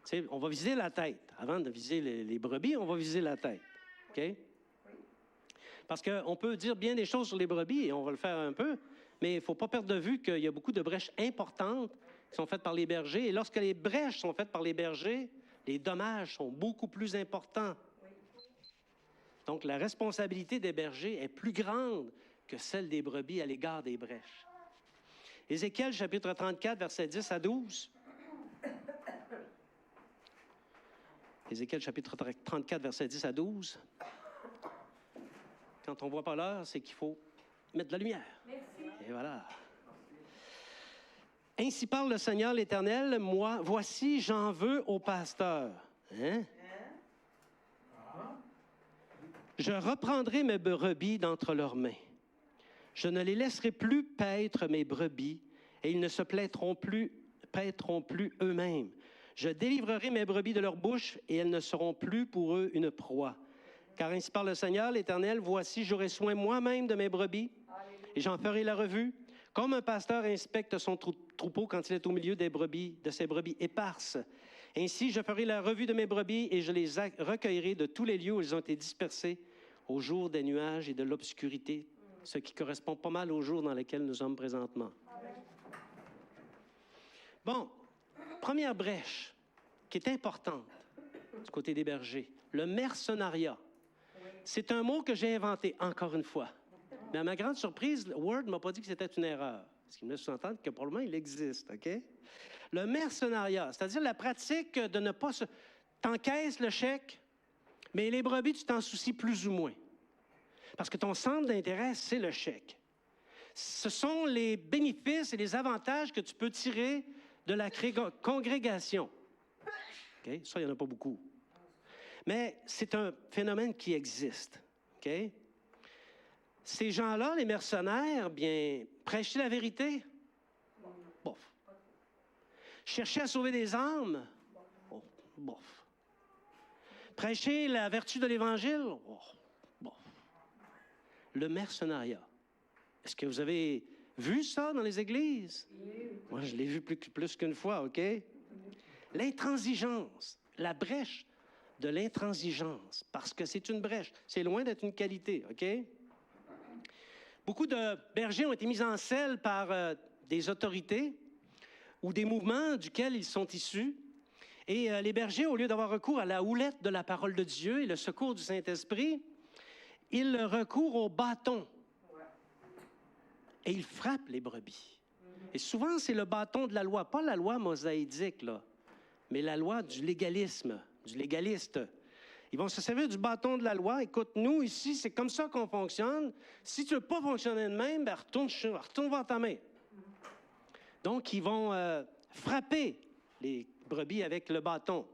Tu sais, on va viser la tête. Avant de viser les brebis, on va viser la tête. OK? Parce qu'on peut dire bien des choses sur les brebis, et on va le faire un peu, mais il ne faut pas perdre de vue qu'il y a beaucoup de brèches importantes qui sont faites par les bergers. Et lorsque les brèches sont faites par les bergers, les dommages sont beaucoup plus importants. Donc, la responsabilité des bergers est plus grande que celle des brebis à l'égard des brèches. Ézéchiel, chapitre 34, versets 10 à 12. Ézéchiel, chapitre 34, versets 10 à 12. Quand on ne voit pas l'heure, c'est qu'il faut mettre de la lumière. Merci. Et voilà. Ainsi parle le Seigneur l'Éternel, moi, voici, j'en veux aux pasteurs. Hein? Je reprendrai mes brebis d'entre leurs mains. Je ne les laisserai plus paître mes brebis, et ils ne se paîtront plus eux-mêmes. Je délivrerai mes brebis de leur bouche, et elles ne seront plus pour eux une proie. Car ainsi parle le Seigneur l'Éternel, voici, j'aurai soin moi-même de mes brebis, et j'en ferai la revue. Comme un pasteur inspecte son troupeau quand il est au milieu des brebis, de ses brebis éparses, ainsi je ferai la revue de mes brebis et je les recueillerai de tous les lieux où ils ont été dispersés au jour des nuages et de l'obscurité, ce qui correspond pas mal au jour dans lequel nous sommes présentement. Bon, première brèche qui est importante du côté des bergers, le mercenariat. C'est un mot que j'ai inventé, encore une fois. Mais à ma grande surprise, Word ne m'a pas dit que c'était une erreur. Ce qui me laisse sous-entendre que pour le moment, il existe, OK? Le mercenariat, c'est-à-dire la pratique de ne pas se... T'encaisses le chèque, mais les brebis, tu t'en soucies plus ou moins. Parce que ton centre d'intérêt, c'est le chèque. Ce sont les bénéfices et les avantages que tu peux tirer de la congrégation. Okay? Ça, il n'y en a pas beaucoup. Mais c'est un phénomène qui existe. Okay? Ces gens-là, les mercenaires, bien, prêcher la vérité, bof. Chercher à sauver des âmes, oh, bof. Prêcher la vertu de l'Évangile, oh, bof. Le mercenariat. Est-ce que vous avez vu ça dans les églises? Moi, je l'ai vu plus qu'une fois, OK? L'intransigeance, la brèche de l'intransigeance, parce que c'est une brèche. C'est loin d'être une qualité, OK? Beaucoup de bergers ont été mis en selle par des autorités ou des mouvements duquel ils sont issus. Et les bergers, au lieu d'avoir recours à la houlette de la parole de Dieu et le secours du Saint-Esprit, ils recourent au bâton. Et ils frappent les brebis. Et souvent, c'est le bâton de la loi, pas la loi mosaïque, là, mais la loi du légalisme, du légaliste. Ils vont se servir du bâton de la loi. Écoute, nous, ici, c'est comme ça qu'on fonctionne. Si tu ne veux pas fonctionner de même, ben retourne voir ta main. Donc, ils vont frapper les brebis avec le bâton.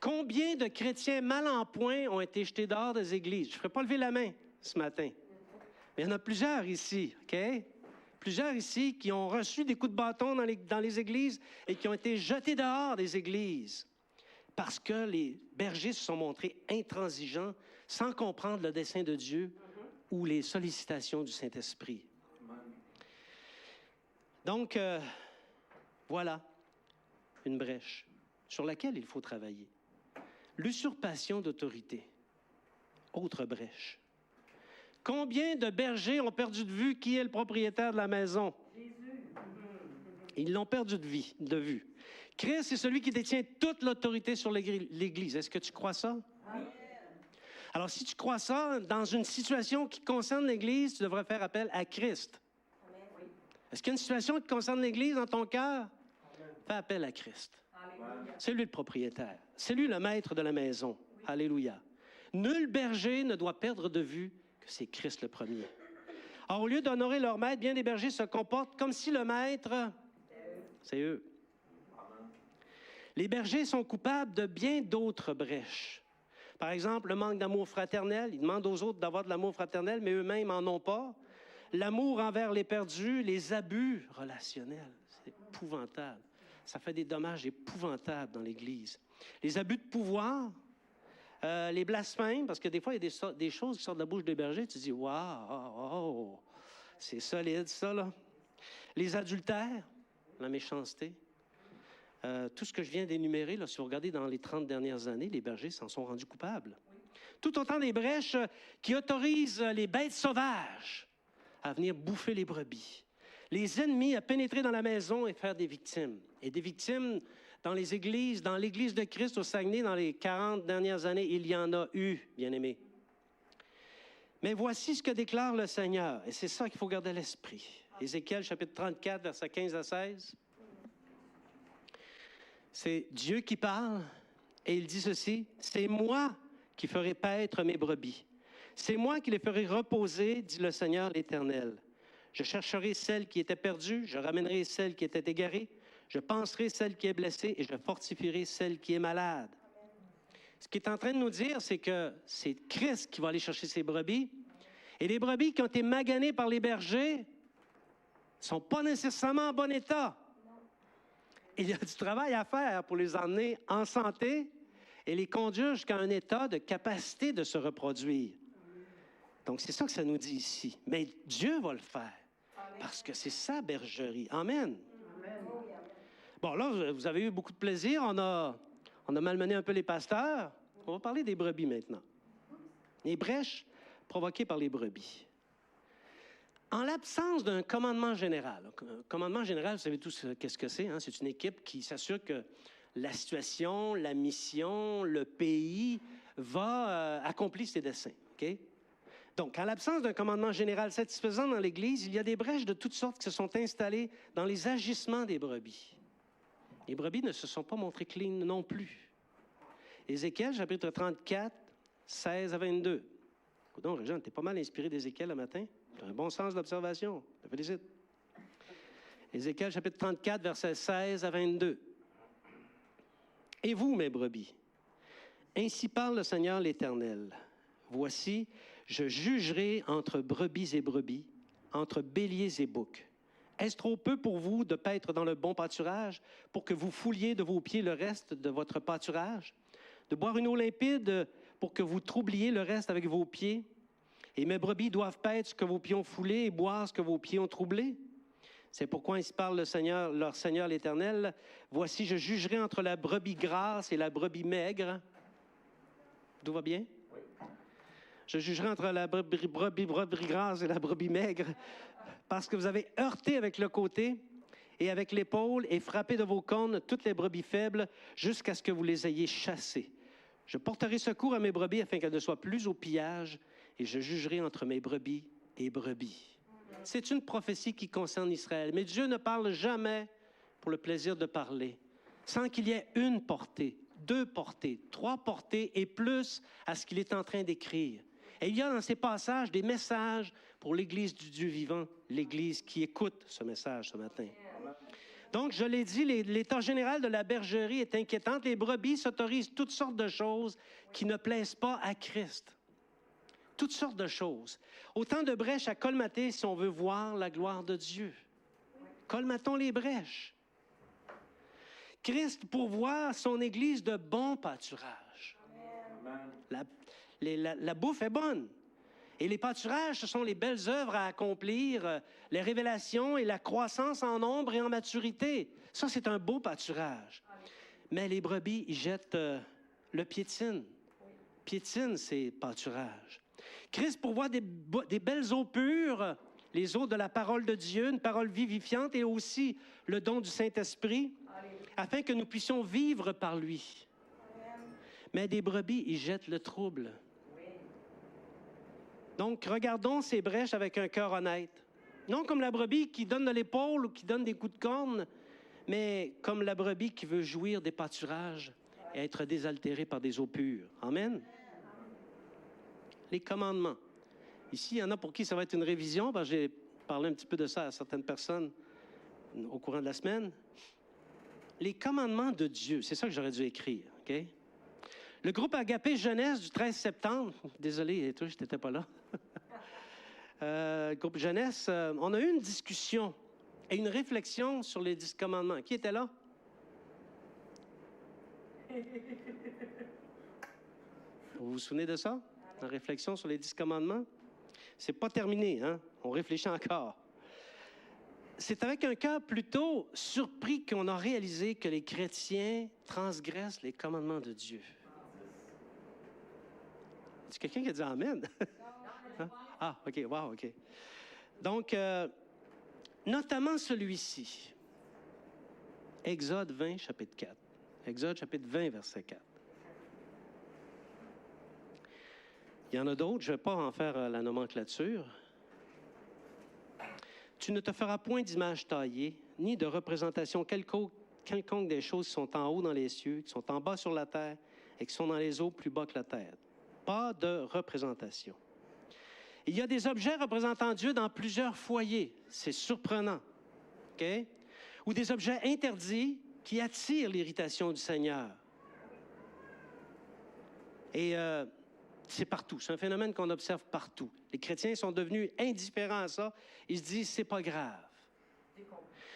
Combien de chrétiens mal en point ont été jetés dehors des églises? Je ne ferai pas lever la main ce matin. Mais il y en a plusieurs ici, OK? Plusieurs ici qui ont reçu des coups de bâton dans les églises et qui ont été jetés dehors des églises parce que les bergers se sont montrés intransigeants sans comprendre le dessein de Dieu ou les sollicitations du Saint-Esprit. Donc, voilà une brèche sur laquelle il faut travailler. L'usurpation d'autorité, autre brèche. Combien de bergers ont perdu de vue qui est le propriétaire de la maison? Jésus. Ils l'ont perdu de vue. Christ est celui qui détient toute l'autorité sur l'Église. Est-ce que tu crois ça? Oui. Alors, si tu crois ça, dans une situation qui concerne l'Église, tu devrais faire appel à Christ. Amen. Est-ce qu'il y a une situation qui concerne l'Église dans ton cœur? Fais appel à Christ. Amen. C'est lui le propriétaire. C'est lui le maître de la maison. Oui. Alléluia. Nul berger ne doit perdre de vue que c'est Christ le premier. Alors, au lieu d'honorer leur maître, bien des bergers se comportent comme si le maître, c'est eux. Les bergers sont coupables de bien d'autres brèches. Par exemple, le manque d'amour fraternel. Ils demandent aux autres d'avoir de l'amour fraternel, mais eux-mêmes n'en ont pas. L'amour envers les perdus, les abus relationnels. C'est épouvantable. Ça fait des dommages épouvantables dans l'Église. Les abus de pouvoir, les blasphèmes, parce que des fois, il y a des choses qui sortent de la bouche des bergers, tu te dis « Waouh, c'est solide ça, là. » Les adultères, la méchanceté. Tout ce que je viens d'énumérer, là, si vous regardez dans les 30 dernières années, les bergers s'en sont rendus coupables. Oui. Tout autant des brèches qui autorisent les bêtes sauvages à venir bouffer les brebis. Les ennemis à pénétrer dans la maison et faire des victimes. Et des victimes dans les églises, dans l'Église de Christ au Saguenay, dans les 40 dernières années, il y en a eu, bien-aimés. Mais voici ce que déclare le Seigneur, et c'est ça qu'il faut garder à l'esprit. Ézéchiel, chapitre 34, versets 15 à 16. C'est Dieu qui parle, et il dit ceci, « C'est moi qui ferai paître mes brebis. C'est moi qui les ferai reposer, dit le Seigneur l'Éternel. Je chercherai celle qui était perdue, je ramènerai celle qui était égarée, je panserai celle qui est blessée et je fortifierai celle qui est malade. » Ce qu'il est en train de nous dire, c'est que c'est Christ qui va aller chercher ses brebis. Et les brebis qui ont été maganées par les bergers ne sont pas nécessairement en bon état. Il y a du travail à faire pour les emmener en santé et les conduire jusqu'à un état de capacité de se reproduire. Donc, c'est ça que ça nous dit ici. Mais Dieu va le faire. Parce que c'est sa bergerie. Amen. Bon, là, vous avez eu beaucoup de plaisir. On a malmené un peu les pasteurs. On va parler des brebis maintenant. Les brèches provoquées par les brebis. En l'absence d'un commandement général. Un commandement général, vous savez tous qu'est-ce que c'est. Hein? C'est une équipe qui s'assure que la situation, la mission, le pays va accomplir ses desseins. Okay? Donc, en l'absence d'un commandement général satisfaisant dans l'Église, il y a des brèches de toutes sortes qui se sont installées dans les agissements des brebis. Les brebis ne se sont pas montrées clean non plus. Ézéchiel, chapitre 34, 16 à 22. Donc, Régent, tu es pas mal inspiré d'Ézéchiel le matin. Tu as un bon sens d'observation. Je te félicite. Ézéchiel, chapitre 34, versets 16 à 22. Et vous, mes brebis, ainsi parle le Seigneur l'Éternel. Voici, je jugerai entre brebis et brebis, entre béliers et boucs. Est-ce trop peu pour vous de paître dans le bon pâturage, pour que vous fouliez de vos pieds le reste de votre pâturage? De boire une eau limpide pour que vous troubliez le reste avec vos pieds? Et mes brebis doivent paître ce que vos pieds ont foulé et boire ce que vos pieds ont troublé? C'est pourquoi ainsi parle le Seigneur, leur Seigneur l'Éternel. Voici, je jugerai entre la brebis grasse et la brebis maigre. Tout va bien? Oui. Je jugerai entre la brebis grasse et la brebis maigre, parce que vous avez heurté avec le côté et avec l'épaule et frappé de vos cornes toutes les brebis faibles jusqu'à ce que vous les ayez chassées. Je porterai secours à mes brebis afin qu'elles ne soient plus au pillage, et je jugerai entre mes brebis et brebis. C'est une prophétie qui concerne Israël, mais Dieu ne parle jamais pour le plaisir de parler, sans qu'il y ait une portée, deux portées, trois portées et plus à ce qu'il est en train d'écrire. Et il y a dans ces passages des messages pour l'Église du Dieu vivant, l'Église qui écoute ce message ce matin. Donc, je l'ai dit, l'état général de la bergerie est inquiétant. Les brebis s'autorisent toutes sortes de choses qui ne plaisent pas à Christ. Toutes sortes de choses. Autant de brèches à colmater si on veut voir la gloire de Dieu. Colmatons les brèches. Christ pourvoit son Église de bon pâturage. La bouffe est bonne. Et les pâturages, ce sont les belles œuvres à accomplir, les révélations et la croissance en nombre et en maturité. Ça, c'est un beau pâturage. Mais les brebis, ils jettent le piétine. Piétine, c'est pâturage. Christ pourvoit des belles eaux pures, les eaux de la parole de Dieu, une parole vivifiante et aussi le don du Saint-Esprit, afin que nous puissions vivre par lui. Mais des brebis, ils jettent le trouble. Donc, regardons ces brèches avec un cœur honnête. Non comme la brebis qui donne de l'épaule ou qui donne des coups de corne, mais comme la brebis qui veut jouir des pâturages et être désaltérée par des eaux pures. Amen. Les commandements. Ici, il y en a pour qui ça va être une révision, parce que j'ai parlé un petit peu de ça à certaines personnes au courant de la semaine. Les commandements de Dieu, c'est ça que j'aurais dû écrire, OK? Le groupe Agapé Jeunesse du 13 septembre, désolé, toi, je n'étais pas là. Groupe Jeunesse, on a eu une discussion et une réflexion sur les 10 commandements. Qui était là? Vous vous souvenez de ça? La réflexion sur les 10 commandements? C'est pas terminé, hein? On réfléchit encore. C'est avec un cœur plutôt surpris qu'on a réalisé que les chrétiens transgressent les commandements de Dieu. C'est quelqu'un qui a dit Amen? Hein? Ah, OK, wow, OK. Donc, notamment celui-ci. Exode 20, chapitre 4. Exode, chapitre 20, verset 4. Il y en a d'autres, je ne vais pas en faire la nomenclature. Tu ne te feras point d'image taillée, ni de représentation quelconque des choses qui sont en haut dans les cieux, qui sont en bas sur la terre et qui sont dans les eaux plus bas que la terre. Pas de représentation. Il y a des objets représentant Dieu dans plusieurs foyers. C'est surprenant. OK? Ou des objets interdits qui attirent l'irritation du Seigneur. Et c'est partout. C'est un phénomène qu'on observe partout. Les chrétiens sont devenus indifférents à ça. Ils se disent, c'est pas grave.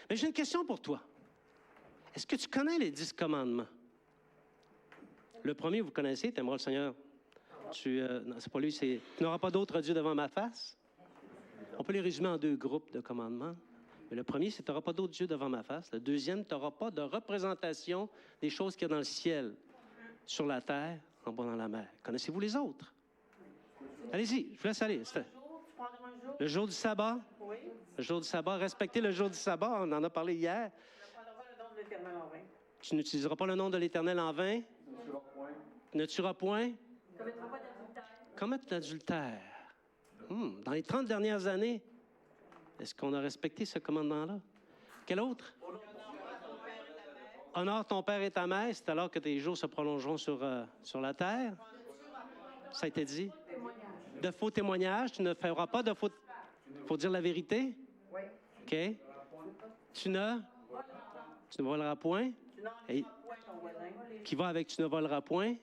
Mais j'ai une question pour toi. Est-ce que tu connais les 10 commandements? Le premier, vous connaissez, tu aimeras le Seigneur. Non, c'est pas lui, c'est « Tu n'auras pas d'autre Dieu devant ma face ». On peut les résumer en 2 groupes de commandements. Mais le premier, c'est « tu n'auras pas d'autres dieux devant ma face ». Le deuxième, « tu n'auras pas de représentation des choses qu'il y a dans le ciel, sur la terre, en bas dans la mer ». Connaissez-vous les autres? Allez-y, je vous laisse aller. Le jour du sabbat. Oui. Le jour du sabbat. Respectez le jour du sabbat. On en a parlé hier. Tu n'utiliseras pas le nom de l'Éternel en vain. Tu ne tueras point. Commettre d'adultère. Dans les 30 dernières années, est-ce qu'on a respecté ce commandement-là? Quel autre? Honore ton père et ta mère, c'est alors que tes jours se prolongeront sur la terre. Ça a été dit. De faux témoignages, tu ne feras pas de faux... Il faut dire la vérité. Oui. OK. Tu ne voleras point. Et qui va avec tu ne voleras point?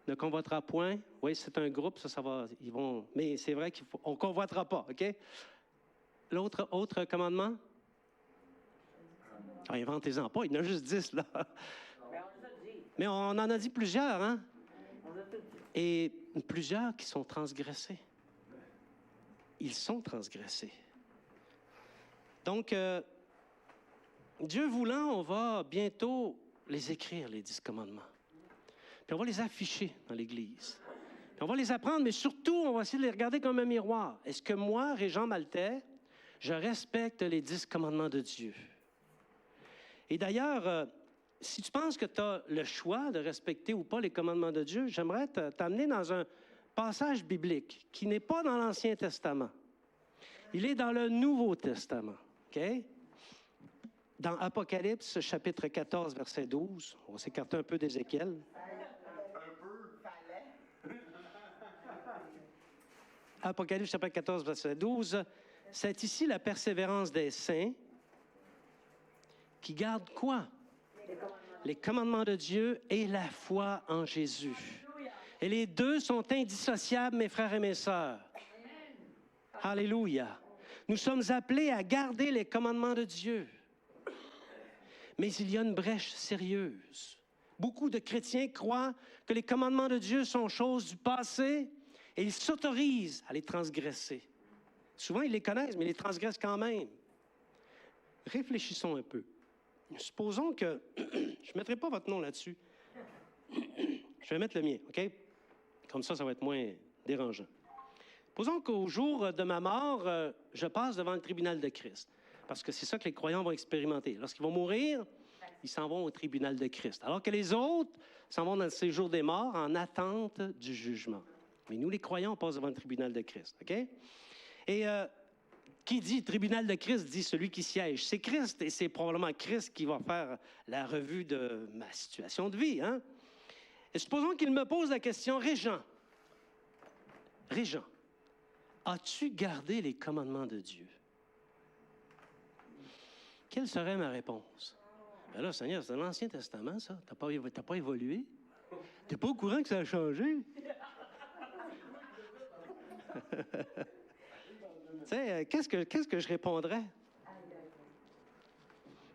Ne convoitera point. Oui, c'est un groupe, ça va. Ils vont. Mais c'est vrai qu'on ne convoitera pas, OK? Autre commandement? Inventez-en pas, il y en a juste 10, là. Mais on en a dit plusieurs, hein? Et plusieurs qui sont transgressés. Ils sont transgressés. Donc, Dieu voulant, on va bientôt les écrire, les 10 commandements. Puis on va les afficher dans l'Église. Puis on va les apprendre, mais surtout, on va essayer de les regarder comme un miroir. Est-ce que moi, Régent Maltais, je respecte les 10 commandements de Dieu? Et d'ailleurs, si tu penses que tu as le choix de respecter ou pas les commandements de Dieu, j'aimerais t'amener dans un passage biblique qui n'est pas dans l'Ancien Testament. Il est dans le Nouveau Testament. OK? Dans Apocalypse, chapitre 14, verset 12, on va s'écarter un peu d'Ézéchiel. Apocalypse, chapitre 14, verset 12, c'est ici la persévérance des saints qui gardent quoi? Les commandements de Dieu et la foi en Jésus. Et les deux sont indissociables, mes frères et mes sœurs. Alléluia. Nous sommes appelés à garder les commandements de Dieu. Mais il y a une brèche sérieuse. Beaucoup de chrétiens croient que les commandements de Dieu sont choses du passé et ils s'autorisent à les transgresser. Souvent, ils les connaissent, mais ils les transgressent quand même. Réfléchissons un peu. Supposons que... je ne mettrai pas votre nom là-dessus. Je vais mettre le mien, OK? Comme ça va être moins dérangeant. Supposons qu'au jour de ma mort, je passe devant le tribunal de Christ. Parce que c'est ça que les croyants vont expérimenter. Lorsqu'ils vont mourir, ils s'en vont au tribunal de Christ. Alors que les autres s'en vont dans le séjour des morts en attente du jugement. Mais nous, les croyants, on passe devant le tribunal de Christ, OK? Et qui dit tribunal de Christ dit celui qui siège. C'est Christ et c'est probablement Christ qui va faire la revue de ma situation de vie, hein? Et supposons qu'il me pose la question, Régent, as-tu gardé les commandements de Dieu? Quelle serait ma réponse? Ben là, Seigneur, c'est dans l'Ancien Testament, ça. T'as pas évolué? T'es pas au courant que ça a changé? Tu sais, qu'est-ce que je répondrais?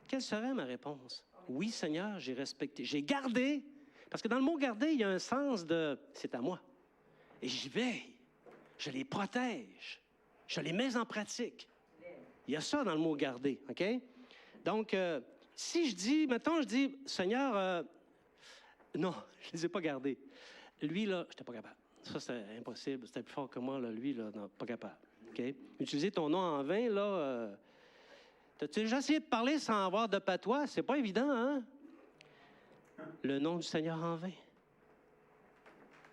Quelle serait ma réponse? Oui, Seigneur, j'ai respecté. J'ai gardé. Parce que dans le mot « garder », il y a un sens de « c'est à moi ». Et j'y veille. Je les protège. Je les mets en pratique. Il y a ça dans le mot « garder », OK? Donc, si je dis, mettons, je dis, Seigneur, non, je ne les ai pas gardés. Lui, là, je n'étais pas capable. Ça, c'était impossible. C'était plus fort que moi, là. Lui, là, non, pas capable. OK? Utiliser ton nom en vain, là, t'as-tu déjà essayé de parler sans avoir de patois? C'est pas évident, hein? Le nom du Seigneur en vain.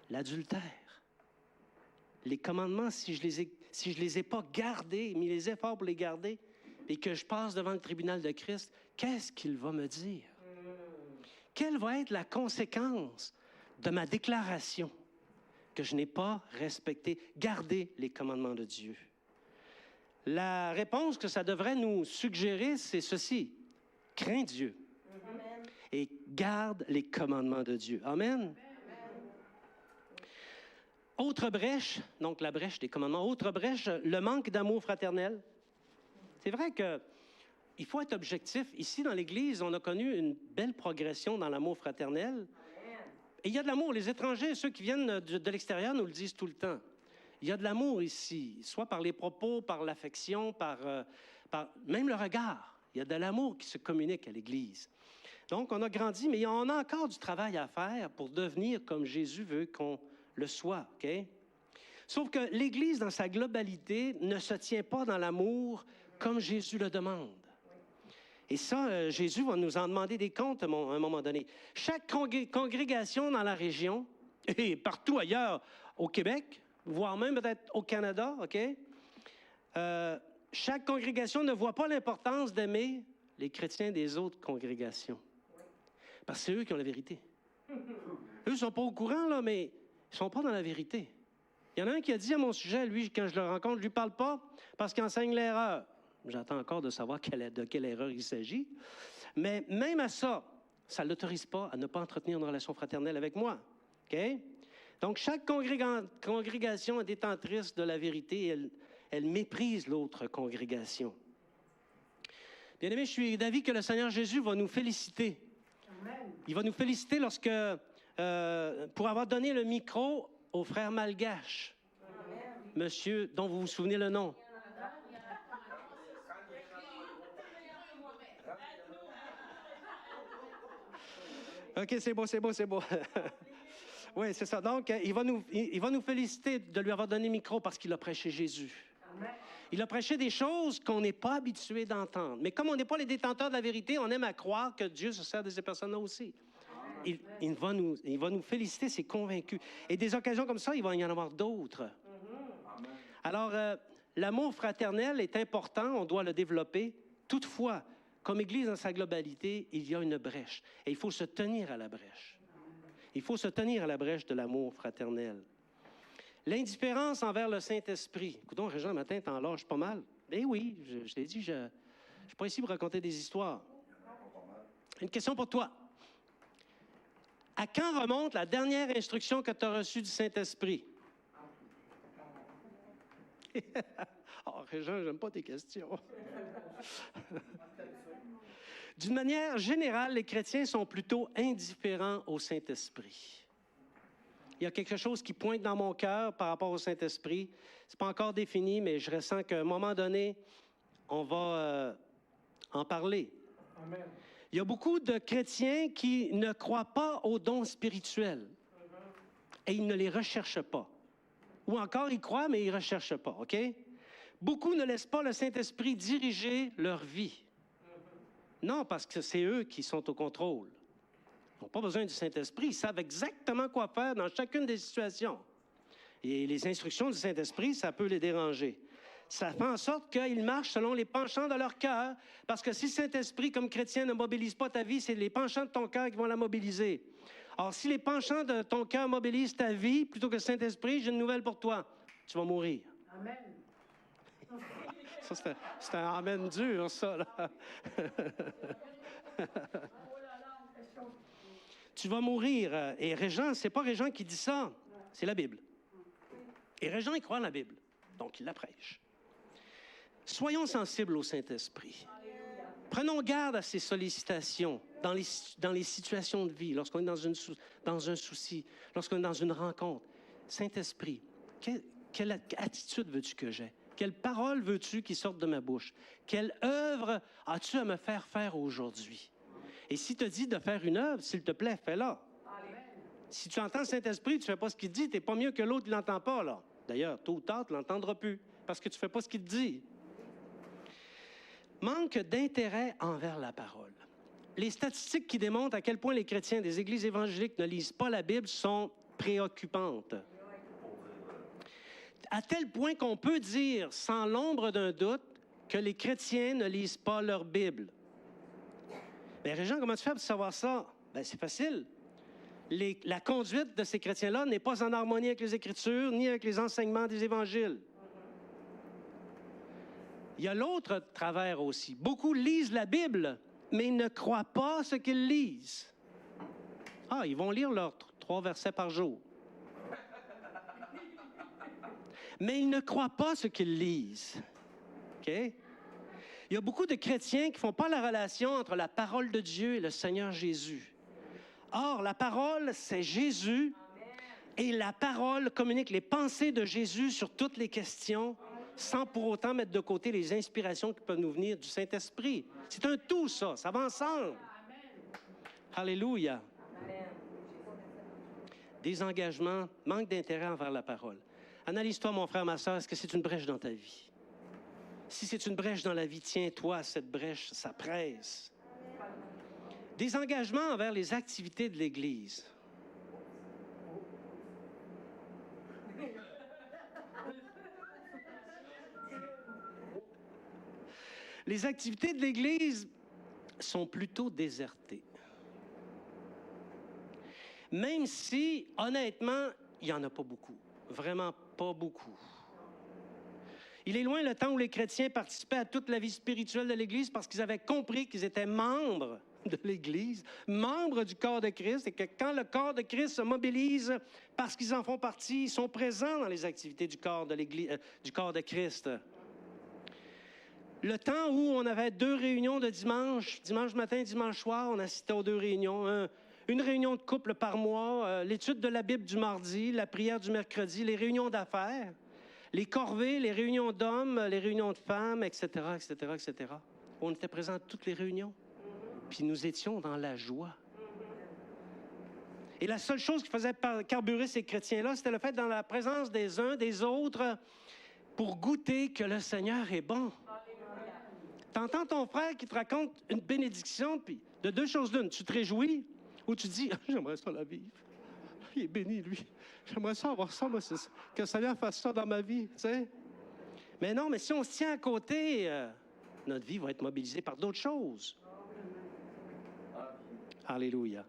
L'adultère. Les commandements, si je les ai pas gardés, mis les efforts pour les garder, et que je passe devant le tribunal de Christ, qu'est-ce qu'il va me dire? Quelle va être la conséquence de ma déclaration que je n'ai pas respecté, gardé les commandements de Dieu? La réponse que ça devrait nous suggérer, c'est ceci. Crains Dieu et garde les commandements de Dieu. Amen. Autre brèche, donc la brèche des commandements. Autre brèche, le manque d'amour fraternel. C'est vrai qu'il faut être objectif. Ici, dans l'Église, on a connu une belle progression dans l'amour fraternel. Et il y a de l'amour. Les étrangers, ceux qui viennent de l'extérieur, nous le disent tout le temps. Il y a de l'amour ici, soit par les propos, par l'affection, par même le regard. Il y a de l'amour qui se communique à l'Église. Donc, on a grandi, mais on a encore du travail à faire pour devenir comme Jésus veut qu'on le soit, OK? Sauf que l'Église, dans sa globalité, ne se tient pas dans l'amour comme Jésus le demande. Et ça, Jésus va nous en demander des comptes à un moment donné. Chaque congrégation dans la région, et partout ailleurs au Québec, voire même peut-être au Canada, OK? Chaque congrégation ne voit pas l'importance d'aimer les chrétiens des autres congrégations. Parce que c'est eux qui ont la vérité. Eux ne sont pas au courant, là, mais ils ne sont pas dans la vérité. Il y en a un qui a dit à mon sujet, lui, quand je le rencontre, je ne lui parle pas parce qu'il enseigne l'erreur. J'attends encore de savoir de quelle erreur il s'agit. Mais même à ça, ça ne l'autorise pas à ne pas entretenir une relation fraternelle avec moi. OK? Donc, chaque congrégation est détentrice de la vérité et elle méprise l'autre congrégation. Bien-aimés, je suis d'avis que le Seigneur Jésus va nous féliciter. Il va nous féliciter lorsque, pour avoir donné le micro au frère Malgache, monsieur dont vous vous souvenez le nom. OK, c'est beau. Oui, c'est ça. Donc, il va nous féliciter de lui avoir donné le micro parce qu'il a prêché Jésus. Il a prêché des choses qu'on n'est pas habitué d'entendre. Mais comme on n'est pas les détenteurs de la vérité, on aime à croire que Dieu se sert de ces personnes-là aussi. Il va nous féliciter, c'est convaincu. Et des occasions comme ça, il va y en avoir d'autres. Alors, l'amour fraternel est important, on doit le développer. Toutefois, comme Église dans sa globalité, il y a une brèche. Et il faut se tenir à la brèche. Il faut se tenir à la brèche de l'amour fraternel. L'indifférence envers le Saint-Esprit. Écoutons, Régent, le matin, t'en lâches pas mal. Eh oui, je t'ai dit, je ne suis pas ici pour raconter des histoires. Une question pour toi. À quand remonte la dernière instruction que tu as reçue du Saint-Esprit? Oh, Régent, j'aime pas tes questions. D'une manière générale, les chrétiens sont plutôt indifférents au Saint-Esprit. Il y a quelque chose qui pointe dans mon cœur par rapport au Saint-Esprit. Ce n'est pas encore défini, mais je ressens qu'à un moment donné, on va en parler. Amen. Il y a beaucoup de chrétiens qui ne croient pas aux dons spirituels et ils ne les recherchent pas. Ou encore, ils croient, mais ils ne recherchent pas, OK? Beaucoup ne laissent pas le Saint-Esprit diriger leur vie. Non, parce que c'est eux qui sont au contrôle. Ils n'ont pas besoin du Saint-Esprit. Ils savent exactement quoi faire dans chacune des situations. Et les instructions du Saint-Esprit, ça peut les déranger. Ça fait en sorte qu'ils marchent selon les penchants de leur cœur. Parce que si le Saint-Esprit, comme chrétien, ne mobilise pas ta vie, c'est les penchants de ton cœur qui vont la mobiliser. Or, si les penchants de ton cœur mobilisent ta vie, plutôt que le Saint-Esprit, j'ai une nouvelle pour toi. Tu vas mourir. Amen. Ça, c'est un amen dur, ça, là. Tu vas mourir. Et Régent, c'est pas Régent qui dit ça, c'est la Bible. Et Régent, il croit en la Bible, donc il la prêche. Soyons sensibles au Saint-Esprit. Prenons garde à ses sollicitations dans les situations de vie, lorsqu'on est dans un souci, lorsqu'on est dans une rencontre. Saint-Esprit, quelle attitude veux-tu que j'aie? Quelle parole veux-tu qui sorte de ma bouche? Quelle œuvre as-tu à me faire faire aujourd'hui? Et s'il te dit de faire une œuvre, s'il te plaît, fais-la. Si tu entends le Saint-Esprit, tu ne fais pas ce qu'il dit, tu n'es pas mieux que l'autre qui ne l'entend pas, là. D'ailleurs, tôt ou tard, tu ne l'entendras plus, parce que tu ne fais pas ce qu'il te dit. Manque d'intérêt envers la parole. Les statistiques qui démontrent à quel point les chrétiens des églises évangéliques ne lisent pas la Bible sont préoccupantes. À tel point qu'on peut dire, sans l'ombre d'un doute, que les chrétiens ne lisent pas leur Bible. Bien, Régent, comment tu fais pour savoir ça? Bien, c'est facile. La conduite de ces chrétiens-là n'est pas en harmonie avec les Écritures, ni avec les enseignements des Évangiles. Il y a l'autre travers aussi. Beaucoup lisent la Bible, mais ils ne croient pas ce qu'ils lisent. Ah, ils vont lire leurs 3 versets par jour. Mais ils ne croient pas ce qu'ils lisent. OK? Il y a beaucoup de chrétiens qui ne font pas la relation entre la parole de Dieu et le Seigneur Jésus. Or, la parole, c'est Jésus Et la parole communique les pensées de Jésus sur toutes les questions, sans pour autant mettre de côté les inspirations qui peuvent nous venir du Saint-Esprit. C'est un tout, ça va ensemble. Alléluia. Désengagement, manque d'intérêt envers la parole. Analyse-toi, mon frère, ma soeur, est-ce que c'est une brèche dans ta vie? Si c'est une brèche dans la vie, tiens-toi à cette brèche, ça presse. Désengagement envers les activités de l'Église. Les activités de l'Église sont plutôt désertées. Même si, honnêtement, il n'y en a pas beaucoup. Vraiment pas beaucoup. Il est loin le temps où les chrétiens participaient à toute la vie spirituelle de l'Église parce qu'ils avaient compris qu'ils étaient membres de l'Église, membres du corps de Christ, et que quand le corps de Christ se mobilise parce qu'ils en font partie, ils sont présents dans les activités du corps de l'Église, du corps de Christ. Le temps où on avait 2 réunions de dimanche matin, dimanche soir, on assistait aux 2 réunions. Une réunion de couple par mois, l'étude de la Bible du mardi, la prière du mercredi, les réunions d'affaires, les corvées, les réunions d'hommes, les réunions de femmes, etc., etc., etc. On était présents à toutes les réunions. Puis nous étions dans la joie. Et la seule chose qui faisait carburer ces chrétiens-là, c'était le fait dans la présence des uns, des autres, pour goûter que le Seigneur est bon. T'entends ton frère qui te raconte une bénédiction, puis de 2 choses l'une, tu te réjouis, ou tu dis, j'aimerais ça la vivre. Il est béni, lui. J'aimerais ça avoir ça, moi, que le Seigneur fasse ça dans ma vie, tu sais. Mais non, mais si on se tient à côté, notre vie va être mobilisée par d'autres choses. Alléluia.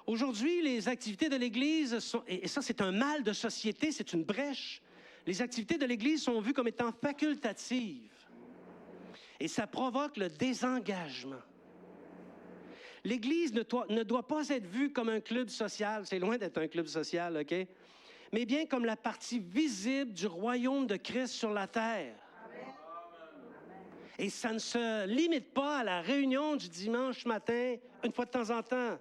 Aujourd'hui, les activités de l'Église sont, et ça c'est un mal de société, c'est une brèche. Les activités de l'Église sont vues comme étant facultatives. Et ça provoque le désengagement. L'Église ne doit pas être vue comme un club social. C'est loin d'être un club social, OK? Mais bien comme la partie visible du royaume de Christ sur la terre. Et ça ne se limite pas à la réunion du dimanche matin, une fois de temps en temps.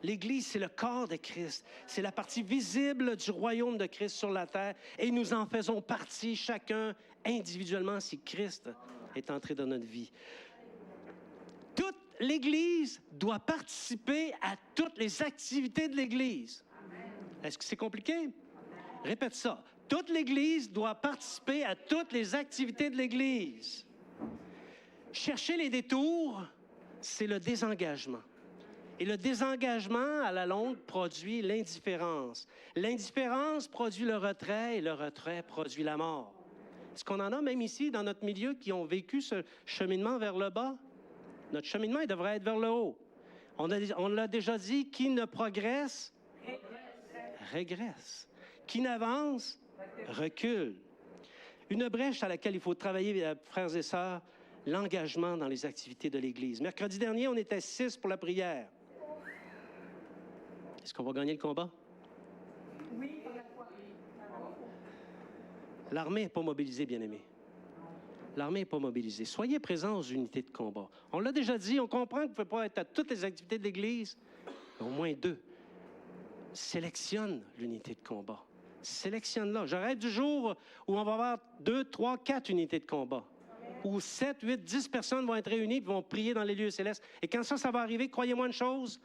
L'Église, c'est le corps de Christ. C'est la partie visible du royaume de Christ sur la terre. Et nous en faisons partie, chacun individuellement, si Christ est entré dans notre vie. Toute l'Église doit participer à toutes les activités de l'Église. Est-ce que c'est compliqué? Répète ça. Toute l'Église doit participer à toutes les activités de l'Église. Chercher les détours, c'est le désengagement. Et le désengagement, à la longue, produit l'indifférence. L'indifférence produit le retrait et le retrait produit la mort. Est-ce qu'on en a même ici, dans notre milieu, qui ont vécu ce cheminement vers le bas? Notre cheminement, il devrait être vers le haut. On l'a déjà dit, qui ne progresse, régresse. Qui n'avance, recule. Une brèche à laquelle il faut travailler, frères et sœurs, l'engagement dans les activités de l'Église. Mercredi dernier, on était 6 pour la prière. Est-ce qu'on va gagner le combat? Oui. L'armée n'est pas mobilisée, bien-aimés. L'armée n'est pas mobilisée. Soyez présents aux unités de combat. On l'a déjà dit, on comprend que vous ne pouvez pas être à toutes les activités de l'Église. Au moins 2. Sélectionne l'unité de combat. Sélectionne-la. Je rêve du jour où on va avoir 2, 3, 4 unités de combat. Où 7, 8, 10 personnes vont être réunies et vont prier dans les lieux célestes. Et quand ça va arriver, croyez-moi une chose,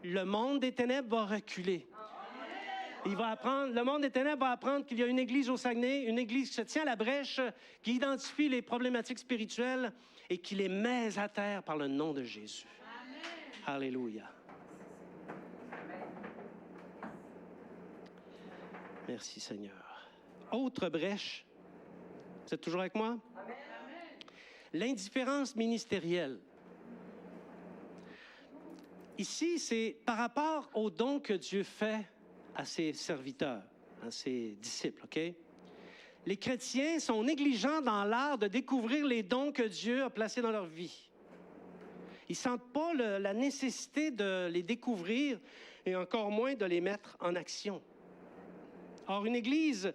le monde des ténèbres va reculer. Le monde des ténèbres va apprendre qu'il y a une église au Saguenay, une église qui se tient à la brèche, qui identifie les problématiques spirituelles et qui les met à terre par le nom de Jésus. Amen. Alléluia. Merci Seigneur. Autre brèche. Vous êtes toujours avec moi? Amen. L'indifférence ministérielle. Ici, c'est par rapport aux dons que Dieu fait à ses serviteurs, à ses disciples, OK? Les chrétiens sont négligents dans l'art de découvrir les dons que Dieu a placés dans leur vie. Ils ne sentent pas la nécessité de les découvrir et encore moins de les mettre en action. Or, une Église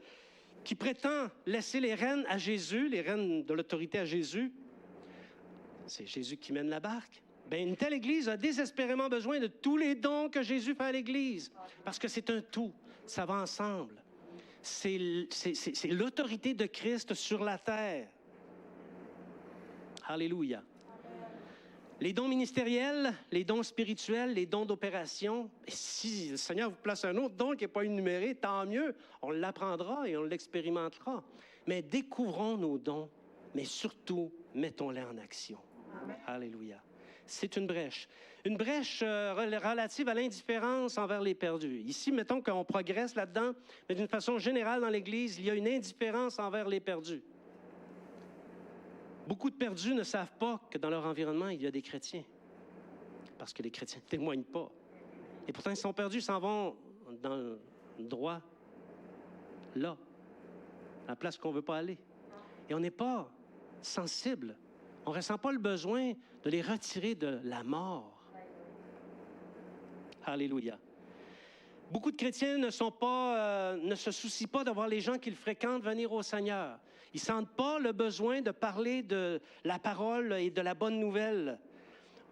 qui prétend laisser les rênes à Jésus, les rênes de l'autorité à Jésus, c'est Jésus qui mène la barque. Bien, une telle Église a désespérément besoin de tous les dons que Jésus fait à l'Église. Parce que c'est un tout. Ça va ensemble. C'est l'autorité de Christ sur la terre. Alléluia. Les dons ministériels, les dons spirituels, les dons d'opération. Et si le Seigneur vous place un autre don qui n'est pas énuméré, tant mieux. On l'apprendra et on l'expérimentera. Mais découvrons nos dons, mais surtout, mettons-les en action. Amen. Alléluia. C'est une brèche. Une brèche relative à l'indifférence envers les perdus. Ici, mettons qu'on progresse là-dedans, mais d'une façon générale dans l'Église, il y a une indifférence envers les perdus. Beaucoup de perdus ne savent pas que dans leur environnement, il y a des chrétiens. Parce que les chrétiens ne témoignent pas. Et pourtant, ils sont perdus, ils s'en vont dans le droit, là, à la place qu'on ne veut pas aller. Et on n'est pas sensible. On ne ressent pas le besoin de les retirer de la mort. Alléluia. Beaucoup de chrétiens ne se soucient pas d'avoir les gens qu'ils fréquentent venir au Seigneur. Ils ne sentent pas le besoin de parler de la parole et de la bonne nouvelle.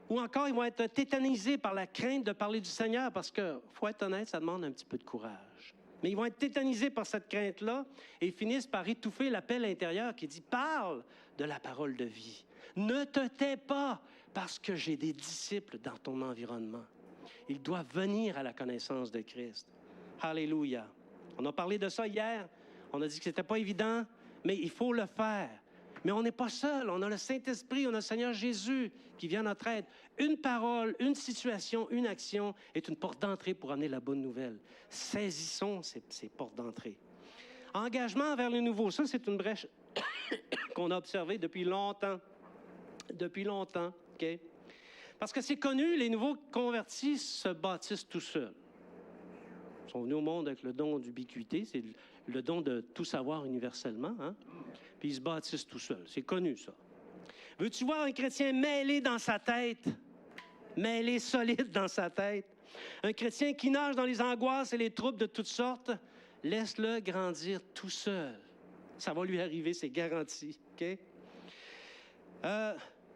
Ou encore, ils vont être tétanisés par la crainte de parler du Seigneur parce que, il faut être honnête, ça demande un petit peu de courage. Mais ils vont être tétanisés par cette crainte-là et ils finissent par étouffer l'appel intérieur qui dit « Parle de la parole de vie. Ne te tais pas parce que j'ai des disciples dans ton environnement. Ils doivent venir à la connaissance de Christ. » Alléluia. On a parlé de ça hier. On a dit que ce n'était pas évident, mais il faut le faire. Mais on n'est pas seul. On a le Saint-Esprit, on a le Seigneur Jésus qui vient à notre aide. Une parole, une situation, une action est une porte d'entrée pour amener la bonne nouvelle. Saisissons ces portes d'entrée. Engagement vers les nouveaux. Ça, c'est une brèche qu'on a observée depuis longtemps. Depuis longtemps, OK? Parce que c'est connu, les nouveaux convertis se bâtissent tout seuls. Ils sont venus au monde avec le don d'ubiquité, c'est le don de tout savoir universellement, hein? Puis ils se bâtissent tout seuls. C'est connu, ça. Veux-tu voir un chrétien mêlé dans sa tête? Mêlé solide dans sa tête? Un chrétien qui nage dans les angoisses et les troubles de toutes sortes? Laisse-le grandir tout seul. Ça va lui arriver, c'est garanti, OK?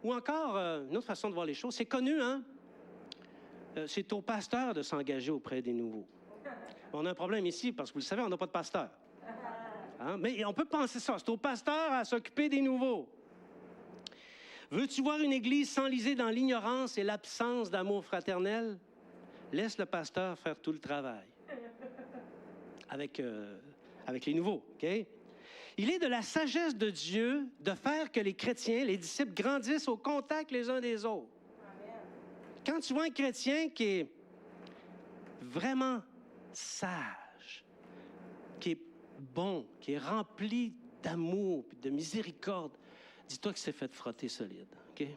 Ou encore, une autre façon de voir les choses, c'est connu, hein? C'est au pasteur de s'engager auprès des nouveaux. On a un problème ici, parce que vous le savez, on n'a pas de pasteur. Hein? Mais on peut penser ça. C'est au pasteur à s'occuper des nouveaux. Veux-tu voir une Église s'enliser dans l'ignorance et l'absence d'amour fraternel? Laisse le pasteur faire tout le travail. Avec les nouveaux, OK? Il est de la sagesse de Dieu de faire que les chrétiens, les disciples, grandissent au contact les uns des autres. Amen. Quand tu vois un chrétien qui est vraiment sage, qui est bon, qui est rempli d'amour et de miséricorde, dis-toi qu'il s'est fait frotter solide. OK?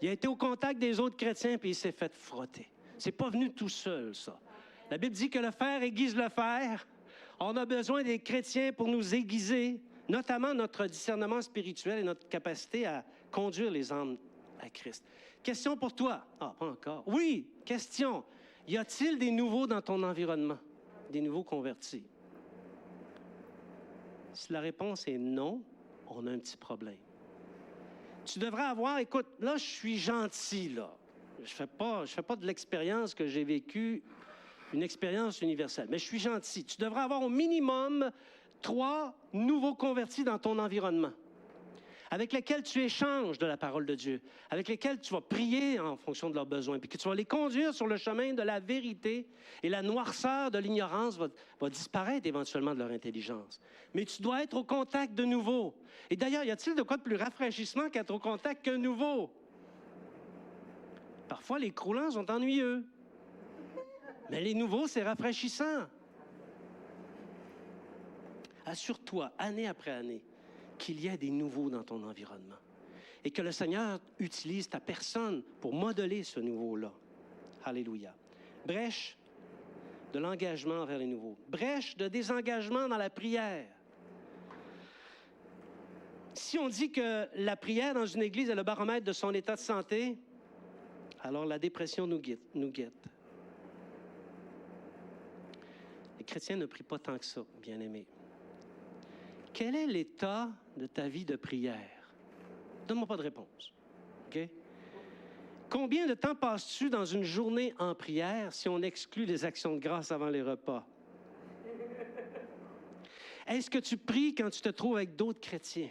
Il a été au contact des autres chrétiens puis il s'est fait frotter. C'est pas venu tout seul, ça. La Bible dit que le fer aiguise le fer. On a besoin des chrétiens pour nous aiguiser, notamment notre discernement spirituel et notre capacité à conduire les âmes à Christ. Question pour toi. Ah, pas encore. Oui, question. Y a-t-il des nouveaux dans ton environnement? Des nouveaux convertis? Si la réponse est non, on a un petit problème. Tu devrais avoir, écoute, là, je suis gentil, là. Je fais pas de l'expérience que j'ai vécue, une expérience universelle. Mais je suis gentil. Tu devrais avoir au minimum 3 nouveaux convertis dans ton environnement, avec lesquels tu échanges de la parole de Dieu, avec lesquels tu vas prier en fonction de leurs besoins, puis que tu vas les conduire sur le chemin de la vérité, et la noirceur de l'ignorance va disparaître éventuellement de leur intelligence. Mais tu dois être au contact de nouveaux. Et d'ailleurs, y a-t-il de quoi de plus rafraîchissement qu'être au contact qu'un nouveau? Parfois, les croulants sont ennuyeux. Mais les nouveaux, c'est rafraîchissant. Assure-toi, année après année, qu'il y ait des nouveaux dans ton environnement et que le Seigneur utilise ta personne pour modeler ce nouveau-là. Alléluia. Brèche de l'engagement envers les nouveaux. Brèche de désengagement dans la prière. Si on dit que la prière dans une église est le baromètre de son état de santé, alors la dépression nous guette. Les chrétiens ne prient pas tant que ça, bien-aimés. Quel est l'état de ta vie de prière? Donne-moi pas de réponse. OK? Combien de temps passes-tu dans une journée en prière si on exclut les actions de grâce avant les repas? Est-ce que tu pries quand tu te trouves avec d'autres chrétiens?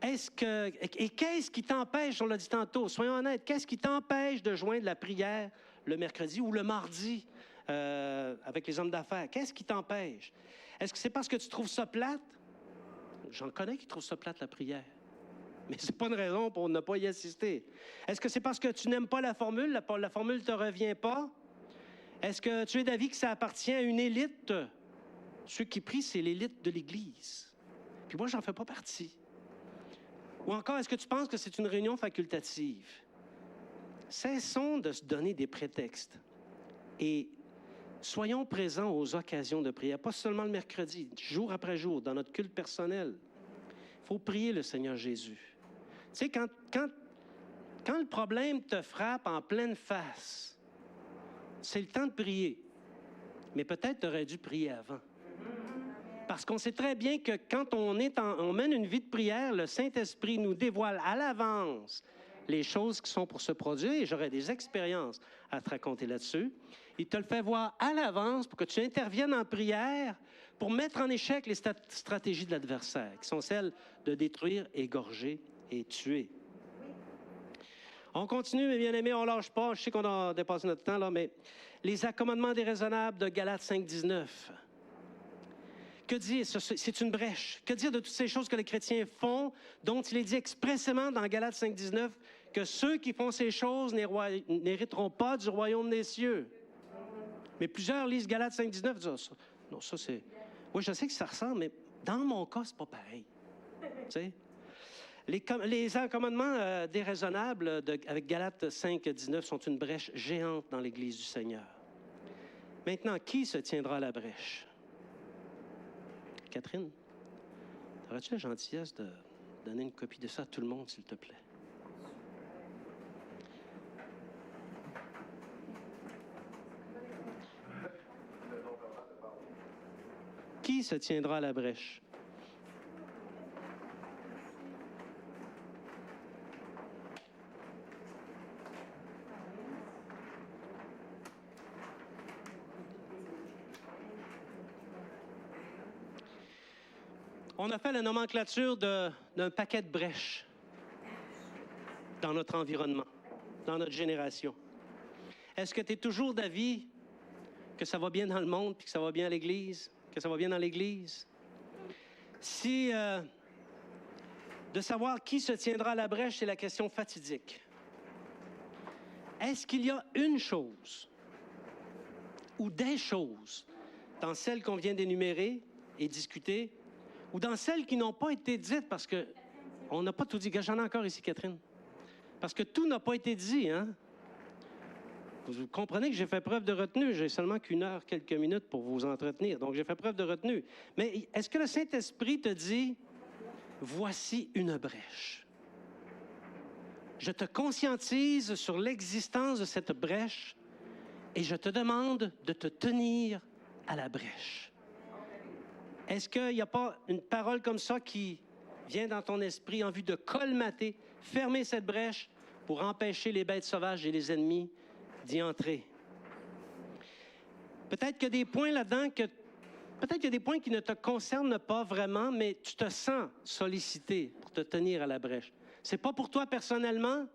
Et qu'est-ce qui t'empêche, on l'a dit tantôt, soyons honnêtes, qu'est-ce qui t'empêche de joindre la prière le mercredi ou le mardi avec les hommes d'affaires? Qu'est-ce qui t'empêche? Est-ce que c'est parce que tu trouves ça plate? J'en connais qui trouvent ça plate, la prière. Mais ce n'est pas une raison pour ne pas y assister. Est-ce que c'est parce que tu n'aimes pas la formule ne te revient pas? Est-ce que tu es d'avis que ça appartient à une élite? Ceux qui prient, c'est l'élite de l'Église. Puis moi, j'en fais pas partie. Ou encore, est-ce que tu penses que c'est une réunion facultative? Cessons de se donner des prétextes et soyons présents aux occasions de prière, pas seulement le mercredi, jour après jour, dans notre culte personnel. Il faut prier le Seigneur Jésus. Tu sais, quand le problème te frappe en pleine face, c'est le temps de prier. Mais peut-être tu aurais dû prier avant. Parce qu'on sait très bien que quand on mène une vie de prière, le Saint-Esprit nous dévoile à l'avance les choses qui sont pour se produire. Et j'aurais des expériences à te raconter là-dessus. Il te le fait voir à l'avance pour que tu interviennes en prière pour mettre en échec les stratégies de l'adversaire, qui sont celles de détruire, égorger et tuer. On continue, mes bien-aimés, on ne lâche pas. Je sais qu'on a dépassé notre temps, là, mais les accommodements déraisonnables de Galates 5,19. Que dire? C'est une brèche. Que dire de toutes ces choses que les chrétiens font, dont il est dit expressément dans Galates 5,19 que ceux qui font ces choses n'hériteront pas du royaume des cieux. Mais plusieurs lisent Galates 5,19 et disent ça. Non, ça c'est... Oui, je sais que ça ressemble, mais dans mon cas, c'est pas pareil. Tu sais? Les accommodements déraisonnables avec Galates 5,19 sont une brèche géante dans l'Église du Seigneur. Maintenant, qui se tiendra à la brèche? Catherine, aurais-tu la gentillesse de donner une copie de ça à tout le monde, s'il te plaît? Qui se tiendra à la brèche? On a fait la nomenclature d'un paquet de brèches dans notre environnement, dans notre génération. Est-ce que tu es toujours d'avis que ça va bien dans le monde, puis que ça va bien à l'Église, que ça va bien dans l'Église? Si de savoir qui se tiendra à la brèche, c'est la question fatidique. Est-ce qu'il y a une chose ou des choses dans celles qu'on vient d'énumérer et discuter, ou dans celles qui n'ont pas été dites, parce qu'on n'a pas tout dit. J'en ai encore ici, Catherine. Parce que tout n'a pas été dit, hein? Vous comprenez que j'ai fait preuve de retenue. J'ai seulement qu'une heure, quelques minutes pour vous entretenir. Donc, j'ai fait preuve de retenue. Mais est-ce que le Saint-Esprit te dit, voici une brèche? Je te conscientise sur l'existence de cette brèche et je te demande de te tenir à la brèche. Est-ce qu'il n'y a pas une parole comme ça qui vient dans ton esprit en vue de colmater, fermer cette brèche pour empêcher les bêtes sauvages et les ennemis d'y entrer? Peut-être qu'il y a des points là-dedans peut-être qu'il y a des points qui ne te concernent pas vraiment, mais tu te sens sollicité pour te tenir à la brèche. C'est pas pour toi personnellement,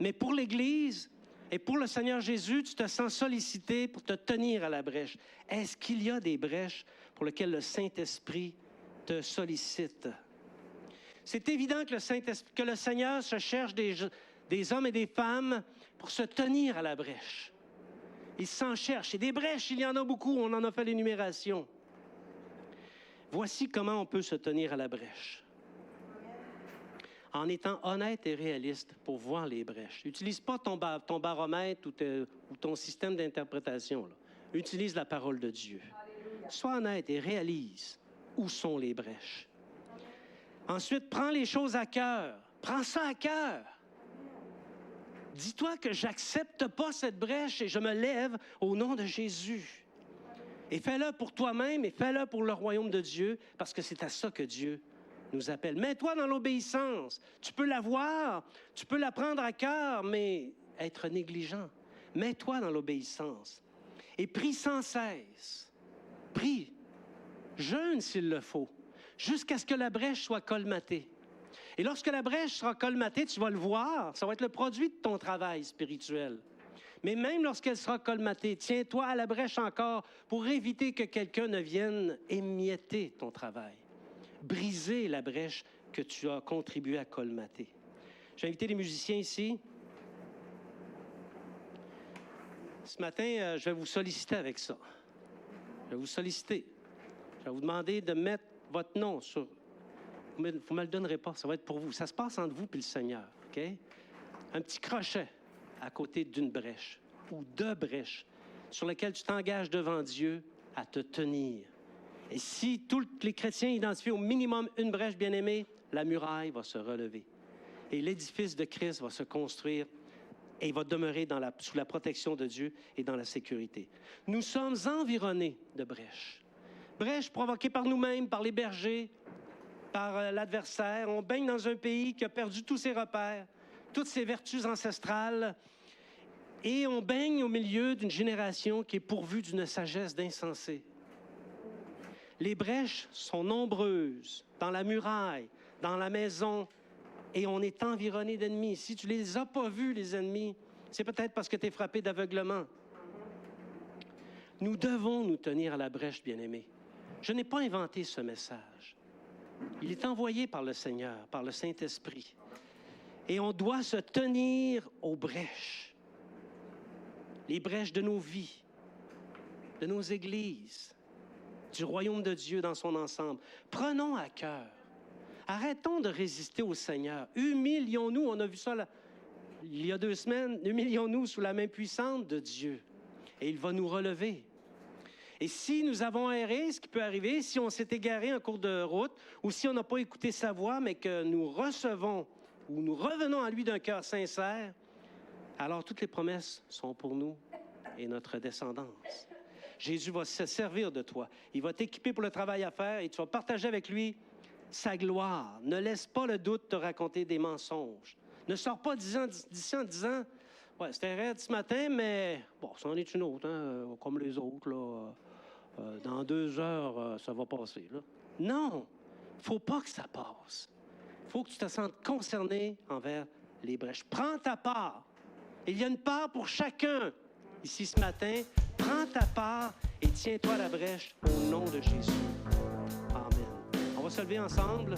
mais pour l'Église et pour le Seigneur Jésus, tu te sens sollicité pour te tenir à la brèche. Est-ce qu'il y a des brèches pour lesquelles le Saint-Esprit te sollicite? C'est évident que le Seigneur se cherche des hommes et des femmes pour se tenir à la brèche. Il s'en cherche. Et des brèches, il y en a beaucoup. On en a fait l'énumération. Voici comment on peut se tenir à la brèche. En étant honnête et réaliste pour voir les brèches. N'utilise pas ton baromètre ou ton système d'interprétation. Utilise la parole de Dieu. Sois honnête et réalise où sont les brèches. Ensuite, prends les choses à cœur. Prends ça à cœur. Dis-toi que j'accepte pas cette brèche et je me lève au nom de Jésus. Et fais-le pour toi-même et fais-le pour le royaume de Dieu, parce que c'est à ça que Dieu nous appelle. Mets-toi dans l'obéissance. Tu peux la voir, tu peux la prendre à cœur, mais être négligent. Mets-toi dans l'obéissance. Et prie sans cesse. Prie. Jeûne s'il le faut, jusqu'à ce que la brèche soit colmatée. Et lorsque la brèche sera colmatée, tu vas le voir, ça va être le produit de ton travail spirituel. Mais même lorsqu'elle sera colmatée, tiens-toi à la brèche encore pour éviter que quelqu'un ne vienne émietter ton travail. Briser la brèche que tu as contribué à colmater. J'ai invité les musiciens ici. Ce matin, je vais vous solliciter avec ça. Je vais vous solliciter. Je vais vous demander de mettre votre nom sur... Vous ne me le donnerez pas, ça va être pour vous. Ça se passe entre vous et le Seigneur, OK? Un petit crochet à côté d'une brèche ou de brèches sur lesquelles tu t'engages devant Dieu à te tenir. Et si tous les chrétiens identifient au minimum une brèche, bien-aimée, la muraille va se relever. Et l'édifice de Christ va se construire et il va demeurer sous la protection de Dieu et dans la sécurité. Nous sommes environnés de brèches. Brèches provoquées par nous-mêmes, par les bergers, par l'adversaire. On baigne dans un pays qui a perdu tous ses repères, toutes ses vertus ancestrales. Et on baigne au milieu d'une génération qui est pourvue d'une sagesse d'insensés. Les brèches sont nombreuses dans la muraille, dans la maison, et on est environné d'ennemis. Si tu ne les as pas vus, les ennemis, c'est peut-être parce que tu es frappé d'aveuglement. Nous devons nous tenir à la brèche, bien-aimés. Je n'ai pas inventé ce message. Il est envoyé par le Seigneur, par le Saint-Esprit. Et on doit se tenir aux brèches. Les brèches de nos vies, de nos églises, du royaume de Dieu dans son ensemble. Prenons à cœur. Arrêtons de résister au Seigneur. Humilions-nous, on a vu ça là, il y a 2 semaines, humilions-nous sous la main puissante de Dieu. Et il va nous relever. Et si nous avons erré, ce qui peut arriver, si on s'est égaré en cours de route, ou si on n'a pas écouté sa voix, mais que nous recevons ou nous revenons à lui d'un cœur sincère, alors toutes les promesses sont pour nous et notre descendance. Jésus va se servir de toi. Il va t'équiper pour le travail à faire et tu vas partager avec lui sa gloire. Ne laisse pas le doute te raconter des mensonges. Ne sors pas d'ici en disant « Ouais, c'était raide ce matin, mais bon, c'en est une autre, hein, comme les autres, là. Dans 2 heures, ça va passer. » Là. Non, il ne faut pas que ça passe. Il faut que tu te sentes concerné envers les brèches. Prends ta part. Il y a une part pour chacun. Ici ce matin, prends ta part et tiens-toi à la brèche au nom de Jésus. Amen. On va se lever ensemble.